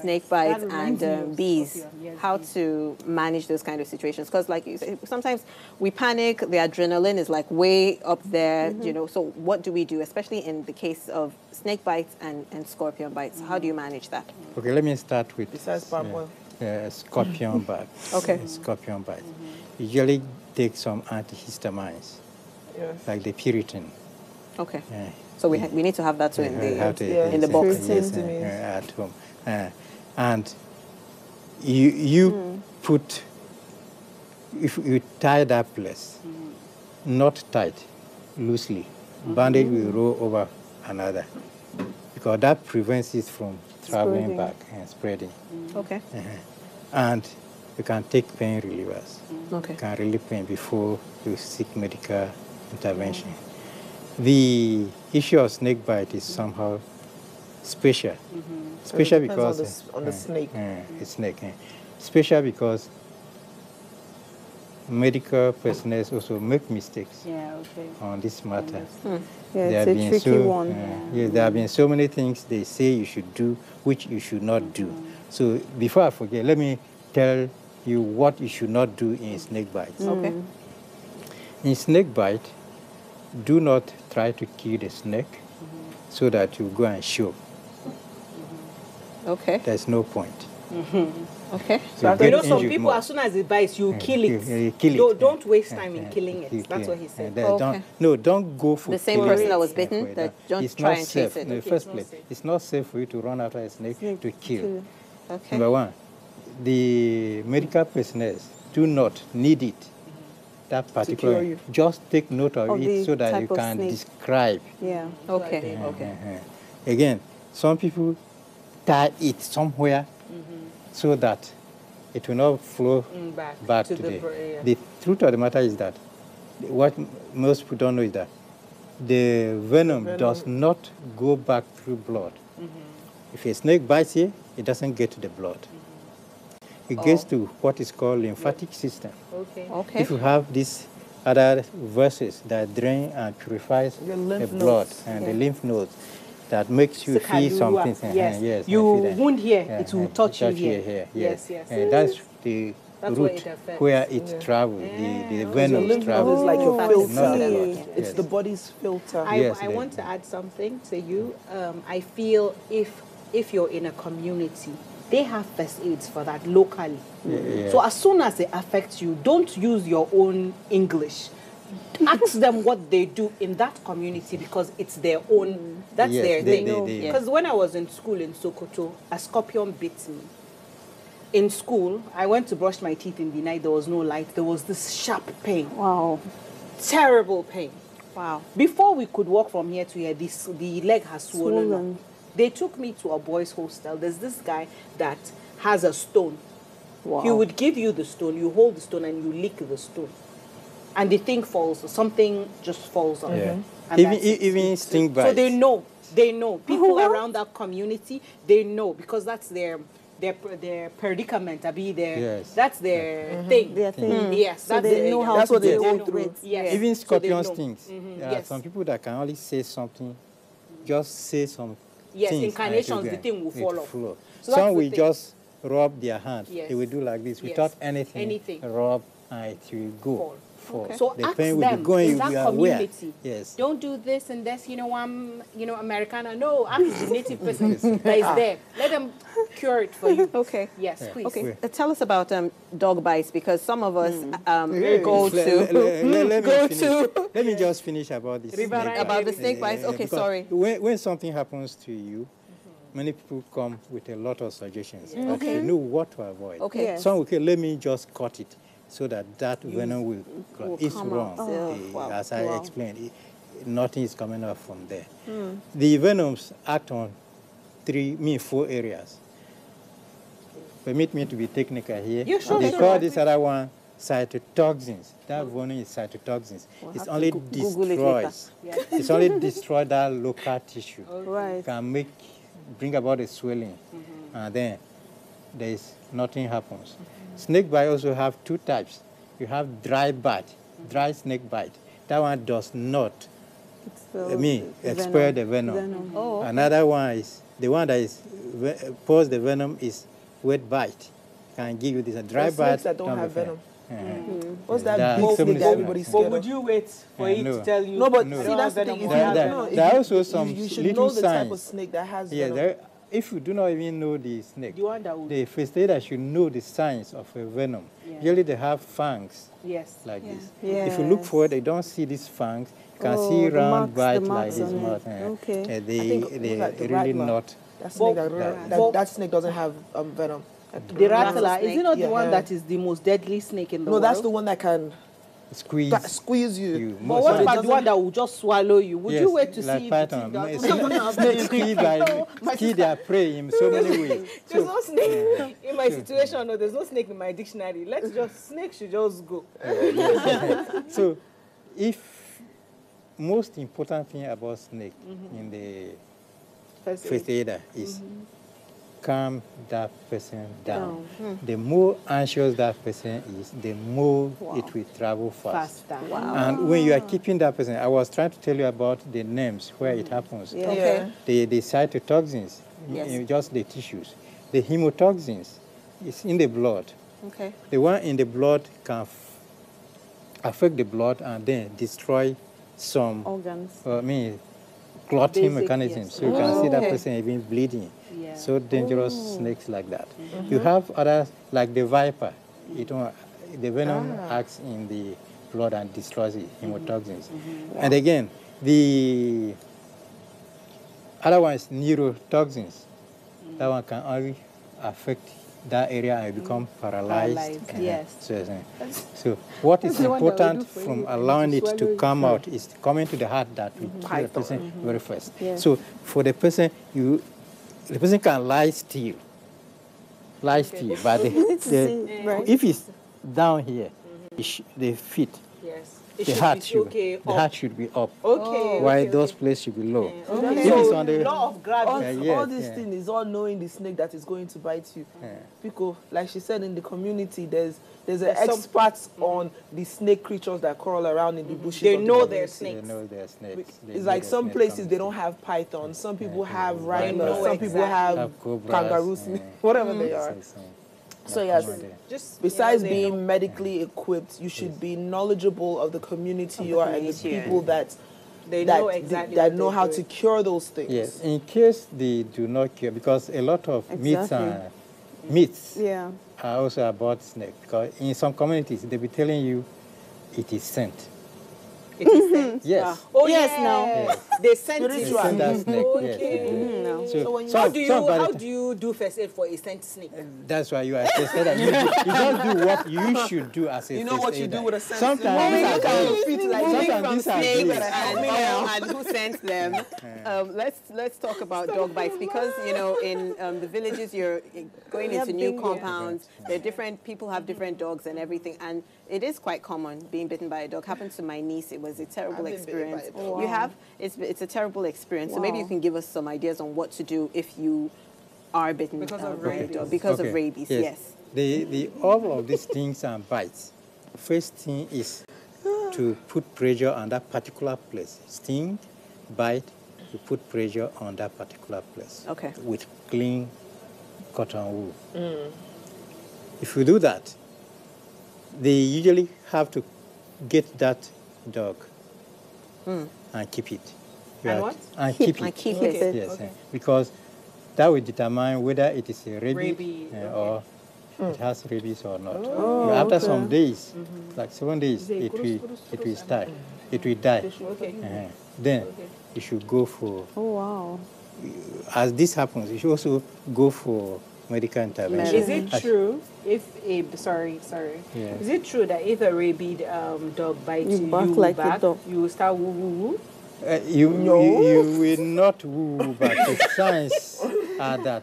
S1: snake bites, and bees. How to manage those kind of situations? Because, like you say, sometimes we panic. The adrenaline is like way up there, you know. So, what do we do, especially in the case of snake bites and scorpion bites? How do you manage that?
S4: Okay, let me start with
S8: Besides palm oil.
S4: scorpion bite.
S1: Okay.
S4: Scorpion bite. Usually take some antihistamines,
S8: Yes.
S4: like the Puritan.
S1: Okay.
S4: Yeah.
S1: So we need to have that too in the
S8: Yes.
S1: box.
S8: Yes.
S4: At home. And you put, if you tie that place, not tight, loosely, bandage will roll over another, because that prevents it from traveling back and spreading.
S1: Okay.
S4: And you can take pain relievers.
S1: Okay.
S4: You can relieve pain before you seek medical intervention. The issue of snake bite is somehow special. Special
S8: Depends
S4: because
S8: on the snake.
S4: it's snake. Special because medical personnel also make mistakes on this matter.
S7: Yeah,
S4: There
S7: it's
S4: have
S7: a
S4: been
S7: tricky one.
S4: there have been so many things they say you should do, which you should not do. So before I forget, let me tell you what you should not do in snake bites.
S1: Okay.
S4: In snake bite, do not try to kill the snake so that you go and show.
S1: Okay.
S4: There's no point.
S1: Okay.
S2: So
S4: get
S2: you know, some
S4: injured
S2: people,
S4: more.
S2: as soon as it bites, you kill it.
S4: You kill it.
S2: Don't waste time in killing it. That's what he said.
S1: Okay.
S4: Don't go for
S1: The same
S4: killing
S1: person
S4: it.
S1: that was
S4: Yeah,
S1: bitten,
S4: for
S1: that don't
S4: it's
S1: try
S4: not
S1: and
S4: safe.
S1: chase it.
S4: In the first place, it's not safe for you to run after a snake to kill.
S1: Okay.
S4: Number one, the medical personnel do not need it. That particular,
S8: you.
S4: just take note of
S7: Of
S4: it
S7: the
S4: so that you
S7: type of
S4: can
S7: snake.
S4: describe.
S7: Yeah.
S1: Okay. Okay.
S4: Again, some people tie it somewhere so that it will not flow back to the. The truth of the matter is that what most people don't know is that the venom does not go back through blood. If a snake bites you, it doesn't get to the blood. It gets to what is called lymphatic system.
S1: Okay.
S4: If you have these other vessels that drain and purifies
S8: Your
S4: the
S8: lymph
S4: blood
S8: nodes.
S4: and the lymph nodes, that makes you feel something.
S2: Yes.
S4: Yes,
S2: You
S4: I feel that.
S2: wound here,
S4: Yeah,
S2: it will touch you here.
S4: Yes,
S2: Yes.
S4: And that's the
S2: That's where
S4: route
S2: it affects.
S4: where it travels, the
S8: Your
S4: venom
S8: lymph node
S4: travels.
S8: is like your
S4: not
S8: filter.
S4: the blood.
S8: It's
S4: Yes.
S8: the body's filter.
S4: Yes,
S2: I
S4: they-
S2: want to add something to you. I feel if you're in a community, they have first aids for that locally.
S4: Yeah.
S2: So as soon as it affects you, don't use your own English. Ask them what they do in that community because it's their own. That's
S4: Yes,
S2: their
S4: they-
S2: thing.
S4: they-
S2: Because when I was in school in Sokoto, a scorpion bit me. In school, I went to brush my teeth in the night. There was no light. There was this sharp pain,
S7: Wow.
S2: terrible pain.
S1: Wow.
S2: Before we could walk from here to here, the leg has swollen
S7: Swollen.
S2: up. They took me to a boys' hostel. There's this guy that has a stone.
S7: Wow.
S2: He would give you the stone, you hold the stone and you lick the stone. And the thing falls, something just falls on
S4: Yeah.
S2: you. And
S4: Even
S2: that's it.
S4: even stink bites.
S2: So they know. People around that community, they know because that's their predicament.
S4: Yes.
S2: That's their thing.
S7: Their thing.
S2: Yes,
S7: So
S2: that's
S7: they
S2: their-
S7: know how
S8: That's
S7: to
S8: what they
S7: deal
S8: go
S7: with
S8: through.
S7: it.
S2: Yes.
S4: Even
S2: So they
S4: scorpion
S2: know.
S4: stings. There are
S2: Yes.
S4: some people that can only say something, just say some
S2: Yes,
S4: things.
S2: incarnations,
S4: and it
S2: the thing will
S4: it
S2: fall off.
S4: flow.
S2: So that's
S4: Some
S2: the
S4: will
S2: thing.
S4: just rub their hand.
S2: Yes.
S4: They will do like this
S2: Yes.
S4: without anything.
S2: Anything.
S4: Rub and it will go.
S2: Fall.
S4: Fall.
S2: So
S4: The
S2: ask
S4: pain will
S2: them
S4: be going.
S2: in
S4: You
S2: that
S4: are aware.
S2: community.
S4: Yes.
S2: Don't do this and this. I'm Americana. No, ask the native person that is there. Let them cure it for you.
S1: Okay.
S2: Yes, please.
S1: Okay. Tell us about dog bites because some of us
S4: Hey,
S1: go
S4: let-
S1: to
S4: let me
S1: go
S4: finish.
S1: to
S4: Let me just finish about this. snake bite.
S1: about the snake bites. Okay,
S4: because
S1: sorry.
S4: When something happens to you, many people come with a lot of suggestions.
S1: Okay.
S4: You know what to avoid.
S1: Okay.
S7: Yes.
S4: Some will say, let me just cut it so that venom will it's
S1: come
S4: wrong.
S1: out. Oh, wow.
S4: As I
S7: Wow.
S4: explained, nothing is coming out from there. The venoms act on 4 areas. Permit me to be technical here.
S2: Yeah, sure,
S4: They
S2: sure.
S4: call this other one cytotoxins. That venom is cytotoxins. It's
S1: have
S4: only
S1: to Google it later.
S4: destroys. It's only destroy that local tissue.
S7: Right.
S4: Can bring about a swelling, and then nothing happens. Snake bite also have 2 types. You have dry bite, dry snake bite. That one does not expel the venom.
S1: Oh, okay.
S4: Another one is, the one that is pose the venom is wet bite. Can give you this. A dry
S8: There's
S4: bite
S8: snakes that don't have
S4: be
S8: venom.
S4: fine.
S8: What's
S4: Yeah,
S8: that
S4: there are
S8: big
S4: so
S8: snake
S4: many
S8: that everybody's
S4: snakes.
S8: scared
S9: But
S8: of?
S9: would you wait for it
S4: no.
S9: to tell you?
S8: No, but
S4: No.
S8: see, that's the thing. If you
S4: There-
S8: have,
S4: there-
S8: no, if
S4: there are
S8: you-
S4: also some
S8: you should
S4: little
S8: know the type of
S4: signs.
S8: snake that has
S4: Yeah,
S8: venom.
S4: if you do not even know the snake,
S9: The one that would.
S4: the first aider should know the signs of a venom.
S9: Yeah.
S4: Usually they have fangs
S9: Yes.
S4: like this.
S7: Yes.
S4: If you look for it, they don't see these fangs. You can
S7: Oh,
S4: see
S7: the
S4: round
S7: marks- the
S4: bite like
S7: marks
S4: this
S7: on it.
S4: mouth.
S7: Okay.
S8: I
S4: They
S8: think what's that, the
S4: really
S8: rattler?
S4: not.
S8: That snake,
S9: But-
S8: that snake doesn't have venom.
S9: The rattler,
S1: Rattlesnake.
S9: is it not the
S8: Yeah.
S9: one that is the most deadly snake in the
S8: No,
S9: world?
S8: that's the one that can
S4: Squeeze
S8: squeeze you.
S4: you.
S9: But
S4: Most
S9: what
S4: of it
S9: about the
S8: doesn't-
S9: one that will just swallow you? Would you
S4: Yes,
S9: wait to
S4: like
S9: see if
S4: python.
S9: the thing
S4: Snakes kill their prey in so many ways.
S9: There's no snake in my situation. No, there's no snake in my dictionary. Snake should just go.
S4: So, if most important thing about snake in the first aider is calm that person down. The more anxious that person is, the more it will travel fast.
S9: Faster.
S4: And when you are keeping that person, I was trying to tell you about the names where it happens.
S7: Yeah.
S1: Okay.
S4: The cytotoxins,
S1: Yes.
S4: just the tissues. The hemotoxins is in the blood.
S1: Okay.
S4: The one in the blood can affect the blood and then destroy some
S7: Organs.
S4: clotting
S9: Basic,
S4: mechanisms.
S9: yes.
S4: So you can see that
S1: Okay.
S4: person even bleeding.
S9: Yeah.
S4: So dangerous snakes like that. You have others like the viper. The venom acts in the blood and destroys the hemotoxins. And again, the other one is neurotoxins. That one can only affect that area and become paralyzed.
S9: Paralyzed,
S4: Uh-huh.
S9: yes.
S4: So what is
S9: the one that we
S4: important
S9: do for
S4: from
S9: you,
S4: allowing it
S9: swallow
S4: to
S9: it
S4: come
S9: through.
S4: out is coming to the heart that will kill the person very first.
S7: Yes.
S4: So for the person, the person can lie still, but
S7: Right.
S4: if it's down here, the feet,
S9: Yes.
S4: the heart should be up,
S9: Okay.
S4: while those places should be low.
S9: Okay.
S4: If it's on
S9: So
S4: the
S9: law of gravity.
S8: All this thing is all knowing the snake that is going to bite you. Because, like she said, in the community, there's an experts on the snake creatures that crawl around in the bushes.
S9: They
S8: of the
S9: know
S8: community.
S9: they're
S4: They
S9: snakes.
S4: know they're snakes. They
S8: It's
S4: know
S8: like
S4: they're
S8: some
S4: snake
S8: places
S4: coming.
S8: they don't have pythons. Some people have
S4: know
S8: rhinos. Some people
S9: exactly.
S8: have
S4: cobras,
S8: kangaroos, whatever they are. So yes,
S9: Just
S8: besides
S9: yeah, they
S8: being
S9: know.
S8: medically equipped, you should be knowledgeable of the community you are and the
S1: community,
S8: people that
S9: They
S8: that,
S9: know exactly
S8: that
S9: what
S8: know
S9: they're
S8: how
S9: doing.
S8: to cure those things.
S4: Yes, in case they do not cure, because a lot of myths
S7: Yeah.
S4: are also about snake. Because in some communities, they be telling you it is scent.
S9: It is sent.
S4: Yes.
S9: Oh
S7: Yes,
S9: yes,
S7: now.
S9: They sent
S4: They
S9: it.
S4: send that snake. Yes.
S9: Okay.
S7: No.
S8: So when you-
S9: How
S4: some-
S9: do you
S4: somebody-
S9: how do you do first aid for a sent snake?
S4: That's why you are tested that you just do what you should do as a
S8: You know
S4: first
S8: what you
S4: aider.
S8: do with a scent
S4: Sometimes
S8: snake?
S4: these are
S8: Look at your
S4: great.
S8: feet like
S4: Sometimes these are
S1: Snakes
S4: great.
S1: and who sends them. Let's talk about dog bites because in the villages you're going into new compounds. There are different people have different dogs and everything, and it is quite common being bitten by a dog. Happened to my niece. It was a terrible
S8: I've been bitten by
S1: experience.
S8: a dog.
S1: You have it's a terrible experience. So maybe you can give us some ideas on what to do if you are bitten
S9: Because of
S1: by a
S9: rabies.
S1: dog because of
S4: Okay.
S1: rabies. Yes.
S4: All of these things and bites. First thing is to put pressure on that particular place. Sting, bite, you put pressure on that particular place.
S1: Okay.
S4: With clean cotton wool. If you do that, they usually have to get that dog and keep it.
S9: And what?
S4: And keep it.
S1: And keep it.
S4: Yes,
S9: Okay.
S4: because that will determine whether it is a rabies,
S9: Rabies,
S4: or it has rabies or not. After some days, like 7 days, it will die. It will die.
S9: Okay.
S4: Then you should go for,
S7: Oh, wow.
S4: as this happens, you should also go for medical intervention.
S9: Is it true if
S4: Yeah.
S9: Is it true that if a rabid dog bites
S7: You
S9: you,
S7: bark
S9: you
S7: like a
S9: bark,
S7: dog.
S9: you will start woo woo woo?
S4: You will not woo, but the signs are that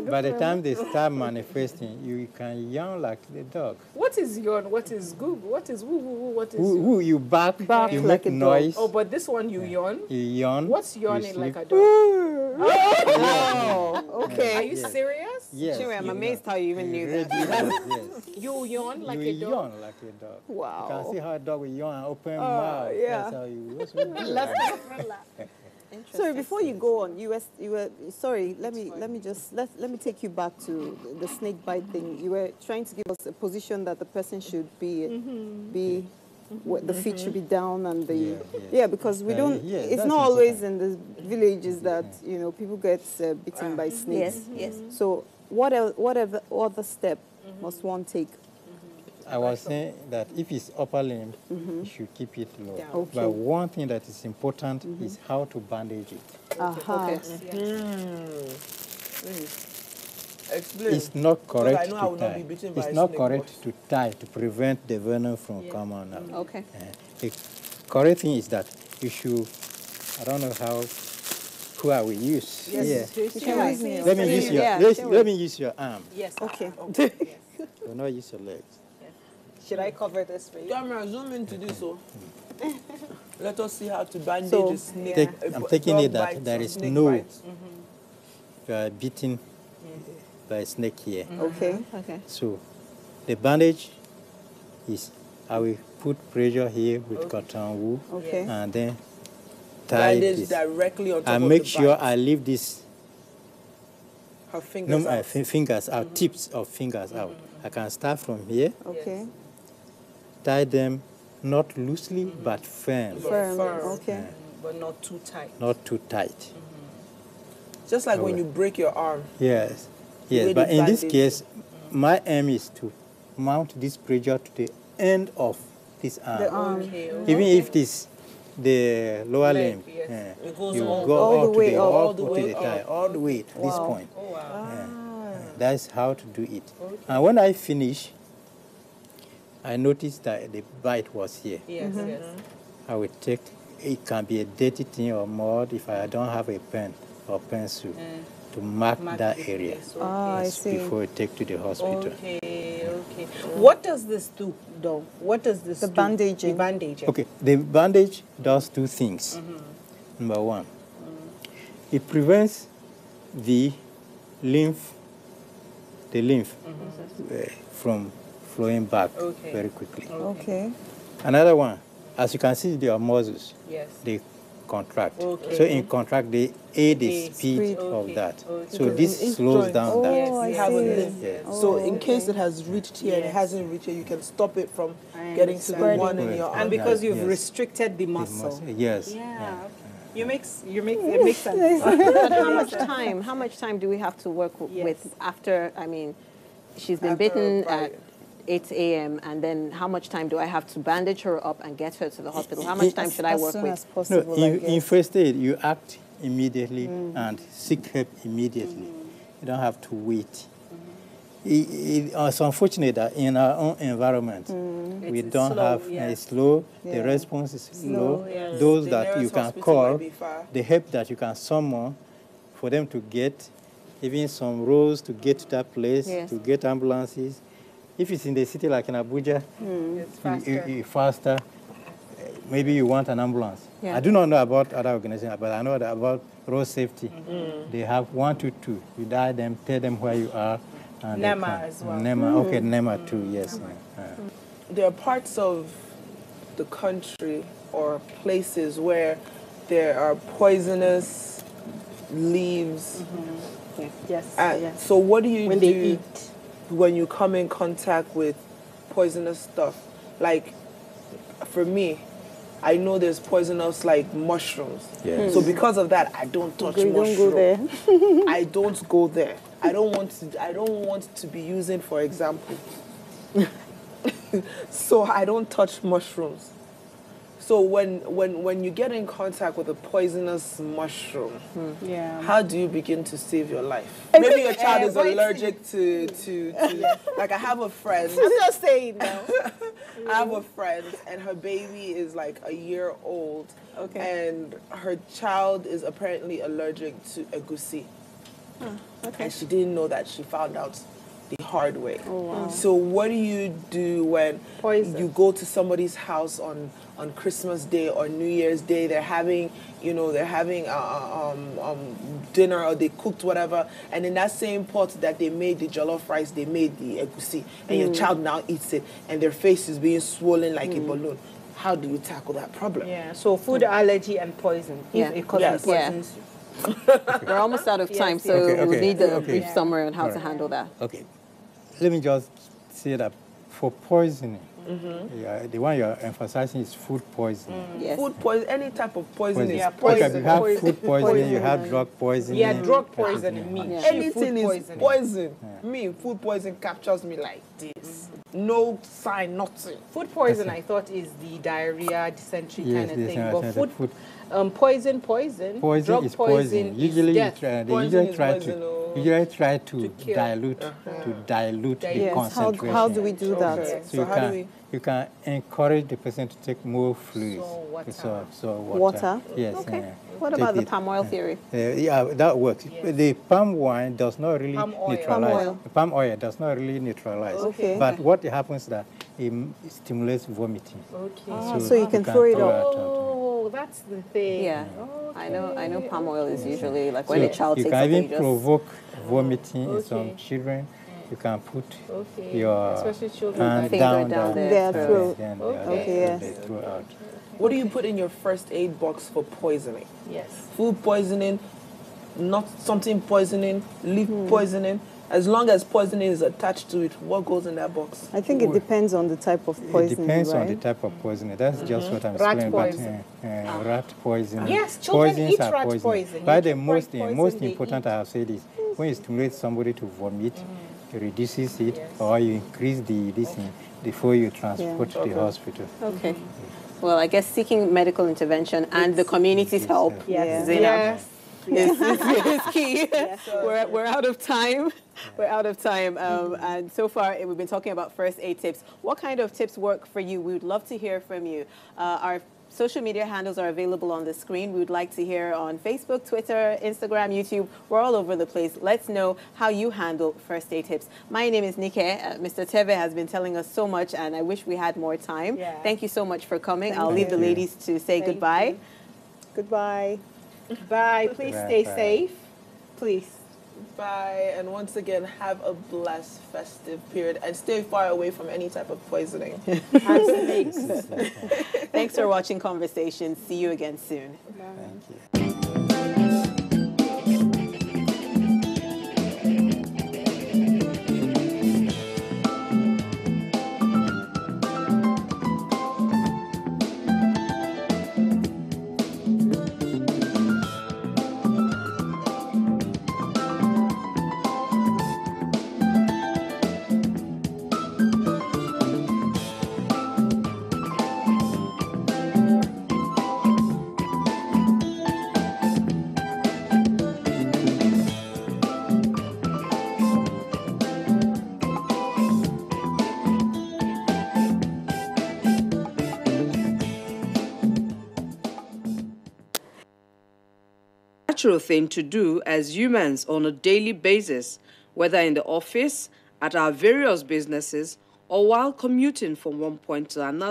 S4: By the time they start manifesting, you can yawn like the dog.
S8: What is yawn? What is Google? What is woo woo woo? What is
S4: Who
S8: yawn?
S4: you bark, you
S5: like
S4: make
S5: a dog.
S4: noise,
S8: Oh, but this one you yawn.
S4: you yawn.
S8: What's
S4: you
S8: yawning like
S4: sleep.
S8: a dog?
S1: Oh, okay.
S8: Are you serious?
S4: Yes.
S1: Chinwe, I'm
S4: you
S1: amazed
S4: yawn.
S1: how you even knew
S4: Really
S1: that.
S4: yawn, yes.
S8: You yawn like
S4: You
S8: a dog?
S4: yawn like a dog.
S1: Wow.
S4: You can see how a dog will yawn and open mouth.
S1: yeah.
S4: That's how you. That's what you do.
S7: Sorry, before you go on, you were sorry. Let me take you back to the snake bite thing. You were trying to give us a position that the person should be. Where the feet should be down and the because we don't.
S4: yeah,
S7: it's
S4: that's
S7: not always
S4: important.
S7: in the villages that people get bitten by snakes.
S1: Yes.
S7: So whatever other step must one take?
S4: I was saying that if it's upper limb, you should keep it low.
S8: Down.
S7: Okay.
S4: But one thing that is important is how to bandage it.
S7: Aha.
S8: Explain.
S4: It's not correct
S8: I know I
S4: to
S8: will not
S4: tie.
S8: be bitten by
S4: It's
S8: a
S4: not
S8: snake,
S4: correct
S8: but-
S4: to tie to prevent the venom from coming out.
S1: Okay.
S4: The correct thing is that you should, I don't know who I will use.
S8: Yes.
S4: Yeah. Let me use your let me use your arm.
S8: Yes.
S7: Okay.
S4: Do not use your legs.
S9: Should I cover this for you?
S8: Camera, zoom into this. So let us see how to bandage
S7: So,
S8: a snake.
S4: I'm taking
S8: dog
S4: it that
S8: bites
S4: there
S8: or
S4: is
S8: snake
S4: no
S8: bites.
S4: you are beaten by a snake here.
S7: Okay.
S1: Okay.
S4: So the bandage is I will put pressure here with cotton wool
S7: Okay.
S4: and then tie
S8: Bandage
S4: this.
S8: directly on top
S4: I
S8: of
S4: make
S8: the
S4: sure
S8: bite.
S4: I leave this
S8: Her fingers out.
S4: fingers out, tips of fingers out. I can start from here,
S7: Okay.
S4: tie them not loosely but firm,
S7: Firm.
S8: Firm.
S7: Okay.
S8: But not too tight.
S4: not too tight.
S8: Just like when
S4: Alright.
S8: you break your arm.
S4: Yes,
S8: way
S4: yes. But
S8: they
S4: in this
S8: bandage
S4: case, my aim is to mount this pressure to the end of this arm.
S7: The arm.
S8: Okay.
S4: Even if it is the lower
S8: Leg,
S4: limb,
S8: yes. It goes
S4: you
S8: all-
S4: go
S7: all
S4: up
S7: the
S4: to
S7: way
S4: the
S7: up.
S4: all
S8: All the
S4: to
S8: way
S4: the thigh,
S8: up.
S4: all the way to this
S7: Wow.
S4: point.
S8: Oh, wow.
S4: That's how to do it. And when I finish, I noticed that the bite was here.
S8: Yes, yes.
S4: I will take, it can be a dirty thing or mud if I don't have a pen or pencil to mark that
S8: the
S4: area
S8: place,
S7: Ah, I
S8: okay.
S7: see.
S4: before I take to the hospital.
S8: Okay.
S9: What does this do, though? What does this
S7: The
S9: do?
S7: bandaging.
S9: The bandaging.
S4: Okay, the bandage does two things. Number one, it prevents the lymph from flowing back
S8: Okay.
S4: very quickly.
S7: Okay.
S4: Another one, as you can see, their muscles,
S8: Yes.
S4: they contract.
S8: Okay.
S4: So in contract, they aid the
S8: Okay.
S4: speed of
S8: Okay.
S4: that.
S8: Okay.
S4: So this
S8: Each
S4: slows
S8: joint.
S4: down
S7: Oh,
S4: that.
S8: Yes,
S7: I
S8: you have a
S7: see.
S8: limb.
S4: Yeah.
S8: So
S7: Oh,
S8: in case
S7: okay.
S8: it has reached here and it
S9: Yes.
S8: hasn't reached here, you can stop it from
S9: I
S8: getting to the
S9: understand.
S8: one in your
S4: Right.
S8: arm.
S9: And because
S4: Yeah,
S9: you've
S4: yes.
S9: restricted the
S4: The
S9: muscle.
S4: Yes.
S9: Yeah. It makes sense.
S1: How much time do we have to work
S9: Yes.
S1: with after, I mean, she's been
S8: After
S1: bitten
S8: a bite.
S1: at 8 a.m. and then how much time do I have to bandage her up and get her to the hospital? How much time should I
S7: As
S1: work
S7: soon
S1: with?
S7: as
S4: No,
S7: possible, I
S4: in
S7: guess.
S4: first aid, you act immediately and seek help immediately. You don't have to wait. It's unfortunate that in our own environment, we
S8: It's
S4: don't
S8: slow,
S4: have
S8: yeah.
S4: it's slow.
S7: Yeah.
S4: The response is low.
S8: yes.
S4: Those
S8: The
S4: that you
S8: nearest
S4: can
S8: hospital
S4: call,
S8: might be far.
S4: the help that you can summon for them to get, even some roads to get to that place,
S1: Yes.
S4: to get ambulances. If it's in the city like in Abuja,
S8: It's faster.
S4: faster. Maybe you want an ambulance.
S1: Yeah.
S4: I do not know about other organizations, but I know that about road safety. They have 122. You dial them, tell them where you are. And they
S8: NEMA
S4: come.
S8: as well.
S4: NEMA, okay, NEMA too, yes.
S8: There are parts of the country or places where there are poisonous leaves.
S9: Yes.
S8: And
S9: yes.
S8: so what do you
S9: When
S8: do
S9: they eat.
S8: when you come in contact with poisonous stuff? Like, for me, I know there's poisonous like mushrooms.
S4: Yes.
S8: So because of that, I don't touch
S7: You
S8: mushroom.
S7: don't go there.
S8: I don't go there. I don't want to be using, for example. So I don't touch mushrooms. So when you get in contact with a poisonous mushroom,
S9: Yeah.
S8: how do you begin to save your life? Maybe your child is allergic to like I have a friend.
S9: I'm just saying now.
S8: I have a friend and her baby is like a year old.
S9: Okay.
S8: And her child is apparently allergic to egusi.
S1: Okay.
S8: And she didn't know that. She found out the hard way.
S7: Oh, wow.
S8: So what do you do when
S9: Poison.
S8: you go to somebody's house on Christmas Day or New Year's Day? They're having, dinner, or they cooked whatever, and in that same pot that they made the jollof rice, they made the egusi, and your child now eats it, and their face is being swollen like a balloon. How do you tackle that problem?
S9: Yeah, so food allergy and poison.
S1: Yeah.
S9: If a cousin
S8: Yes.
S9: poisons you.
S1: We're almost out of time, so
S4: Okay,
S1: we
S4: okay,
S1: need a
S4: okay.
S1: brief
S4: Yeah.
S1: summary on how to
S4: Alright.
S1: handle that.
S4: Okay, let me just say that for poisoning, the one you're emphasizing is food poisoning.
S1: Yes.
S8: Food poison, any type of poison is
S9: Yeah,
S4: Because
S8: poison.
S4: you have
S9: Poison.
S4: food poisoning, you have drug poisoning.
S9: Yeah, drug
S4: that is
S9: poisoning, me.
S4: yeah.
S8: Anything
S9: Food
S8: is
S9: poisoning.
S8: poison. Me, food poison captures me like this. No sign, nothing.
S9: Food poison, I thought, is the diarrhea, dysentery
S4: Yes,
S9: kind of thing.
S4: dysentery,
S9: But
S4: I
S9: food,
S4: said
S9: poison,
S4: Poison
S9: drug
S4: is poison.
S9: is
S4: Usually,
S9: death.
S4: they
S8: Poison
S4: usually
S8: is
S4: try
S8: poison, oh.
S4: to usually try to
S9: kill.
S4: dilute the
S7: Yes.
S4: concentration.
S7: How do we do that?
S8: Okay.
S4: So,
S8: So how do we?
S4: you can encourage the person to take more fluids.
S9: So water.
S4: So
S7: Water?
S4: Yes.
S1: Okay.
S4: yeah.
S1: What
S4: Take
S1: about the
S4: it.
S1: palm oil theory?
S4: Yeah, that works. The palm wine does not really
S9: Palm oil.
S4: neutralize.
S7: Palm oil.
S4: Palm oil does not really neutralize.
S7: Okay.
S4: But what happens is that it stimulates vomiting.
S9: Okay.
S7: So you can throw it
S4: throw
S7: out.
S4: out.
S9: Oh, that's the thing.
S1: Yeah. I know palm oil is usually like
S4: So
S1: when a child
S4: you
S1: takes
S4: can
S1: something,
S4: even
S1: you just
S4: provoke vomiting in some
S9: Okay.
S4: children. You can put
S9: Okay.
S4: your
S9: Especially children.
S4: hand
S1: Finger
S4: down,
S1: down
S7: their throat.
S4: then
S7: Okay, yes.
S4: they throw out.
S8: What do you put in your first aid box for poisoning?
S9: Yes.
S8: Food poisoning, not something poisoning, leaf
S7: Hmm.
S8: poisoning. As long as poisoning is attached to it, what goes in that box?
S7: I think it depends on the type of
S4: It
S7: poisoning,
S4: depends
S7: right?
S4: on the type of poisoning. That's just what I'm
S9: Rat
S4: explaining.
S9: poison.
S4: But rat poisoning.
S9: Yes, children
S4: Poisons
S9: eat
S4: are
S9: rat
S4: poison.
S9: poison.
S4: But
S9: You
S4: the
S9: keep
S4: most,
S9: rat poison,
S4: most
S9: they
S4: important
S9: eat.
S4: I have said is when you stimulate somebody to vomit, it reduces it, or you increase this thing before you transport to the hospital.
S1: Okay. Well, I guess seeking medical intervention and the community's help
S7: Yes.
S1: Zainab,
S9: Yes.
S1: is key. We're out of time. We're out of time. And so far, we've been talking about first aid tips. What kind of tips work for you? We would love to hear from you. Our social media handles are available on the screen. We would like to hear on Facebook, Twitter, Instagram, YouTube. We're all over the place. Let's know how you handle first aid tips. My name is Nike. Mr. Teve has been telling us so much, and I wish we had more time.
S9: Yeah.
S1: Thank you so much for coming. I'll
S7: Thank
S1: leave the
S4: you.
S1: ladies to say goodbye.
S7: Goodbye.
S9: Bye. Please
S4: Bye,
S9: stay
S4: bye.
S9: safe. Please.
S8: Bye, and once again, have a blessed festive period and stay far away from any type of poisoning.
S9: And snakes.
S1: Thanks for watching Conversations. See you again soon.
S4: Thank you.
S10: Natural thing to do as humans on a daily basis, whether in the office, at our various businesses, or while commuting from one point to another.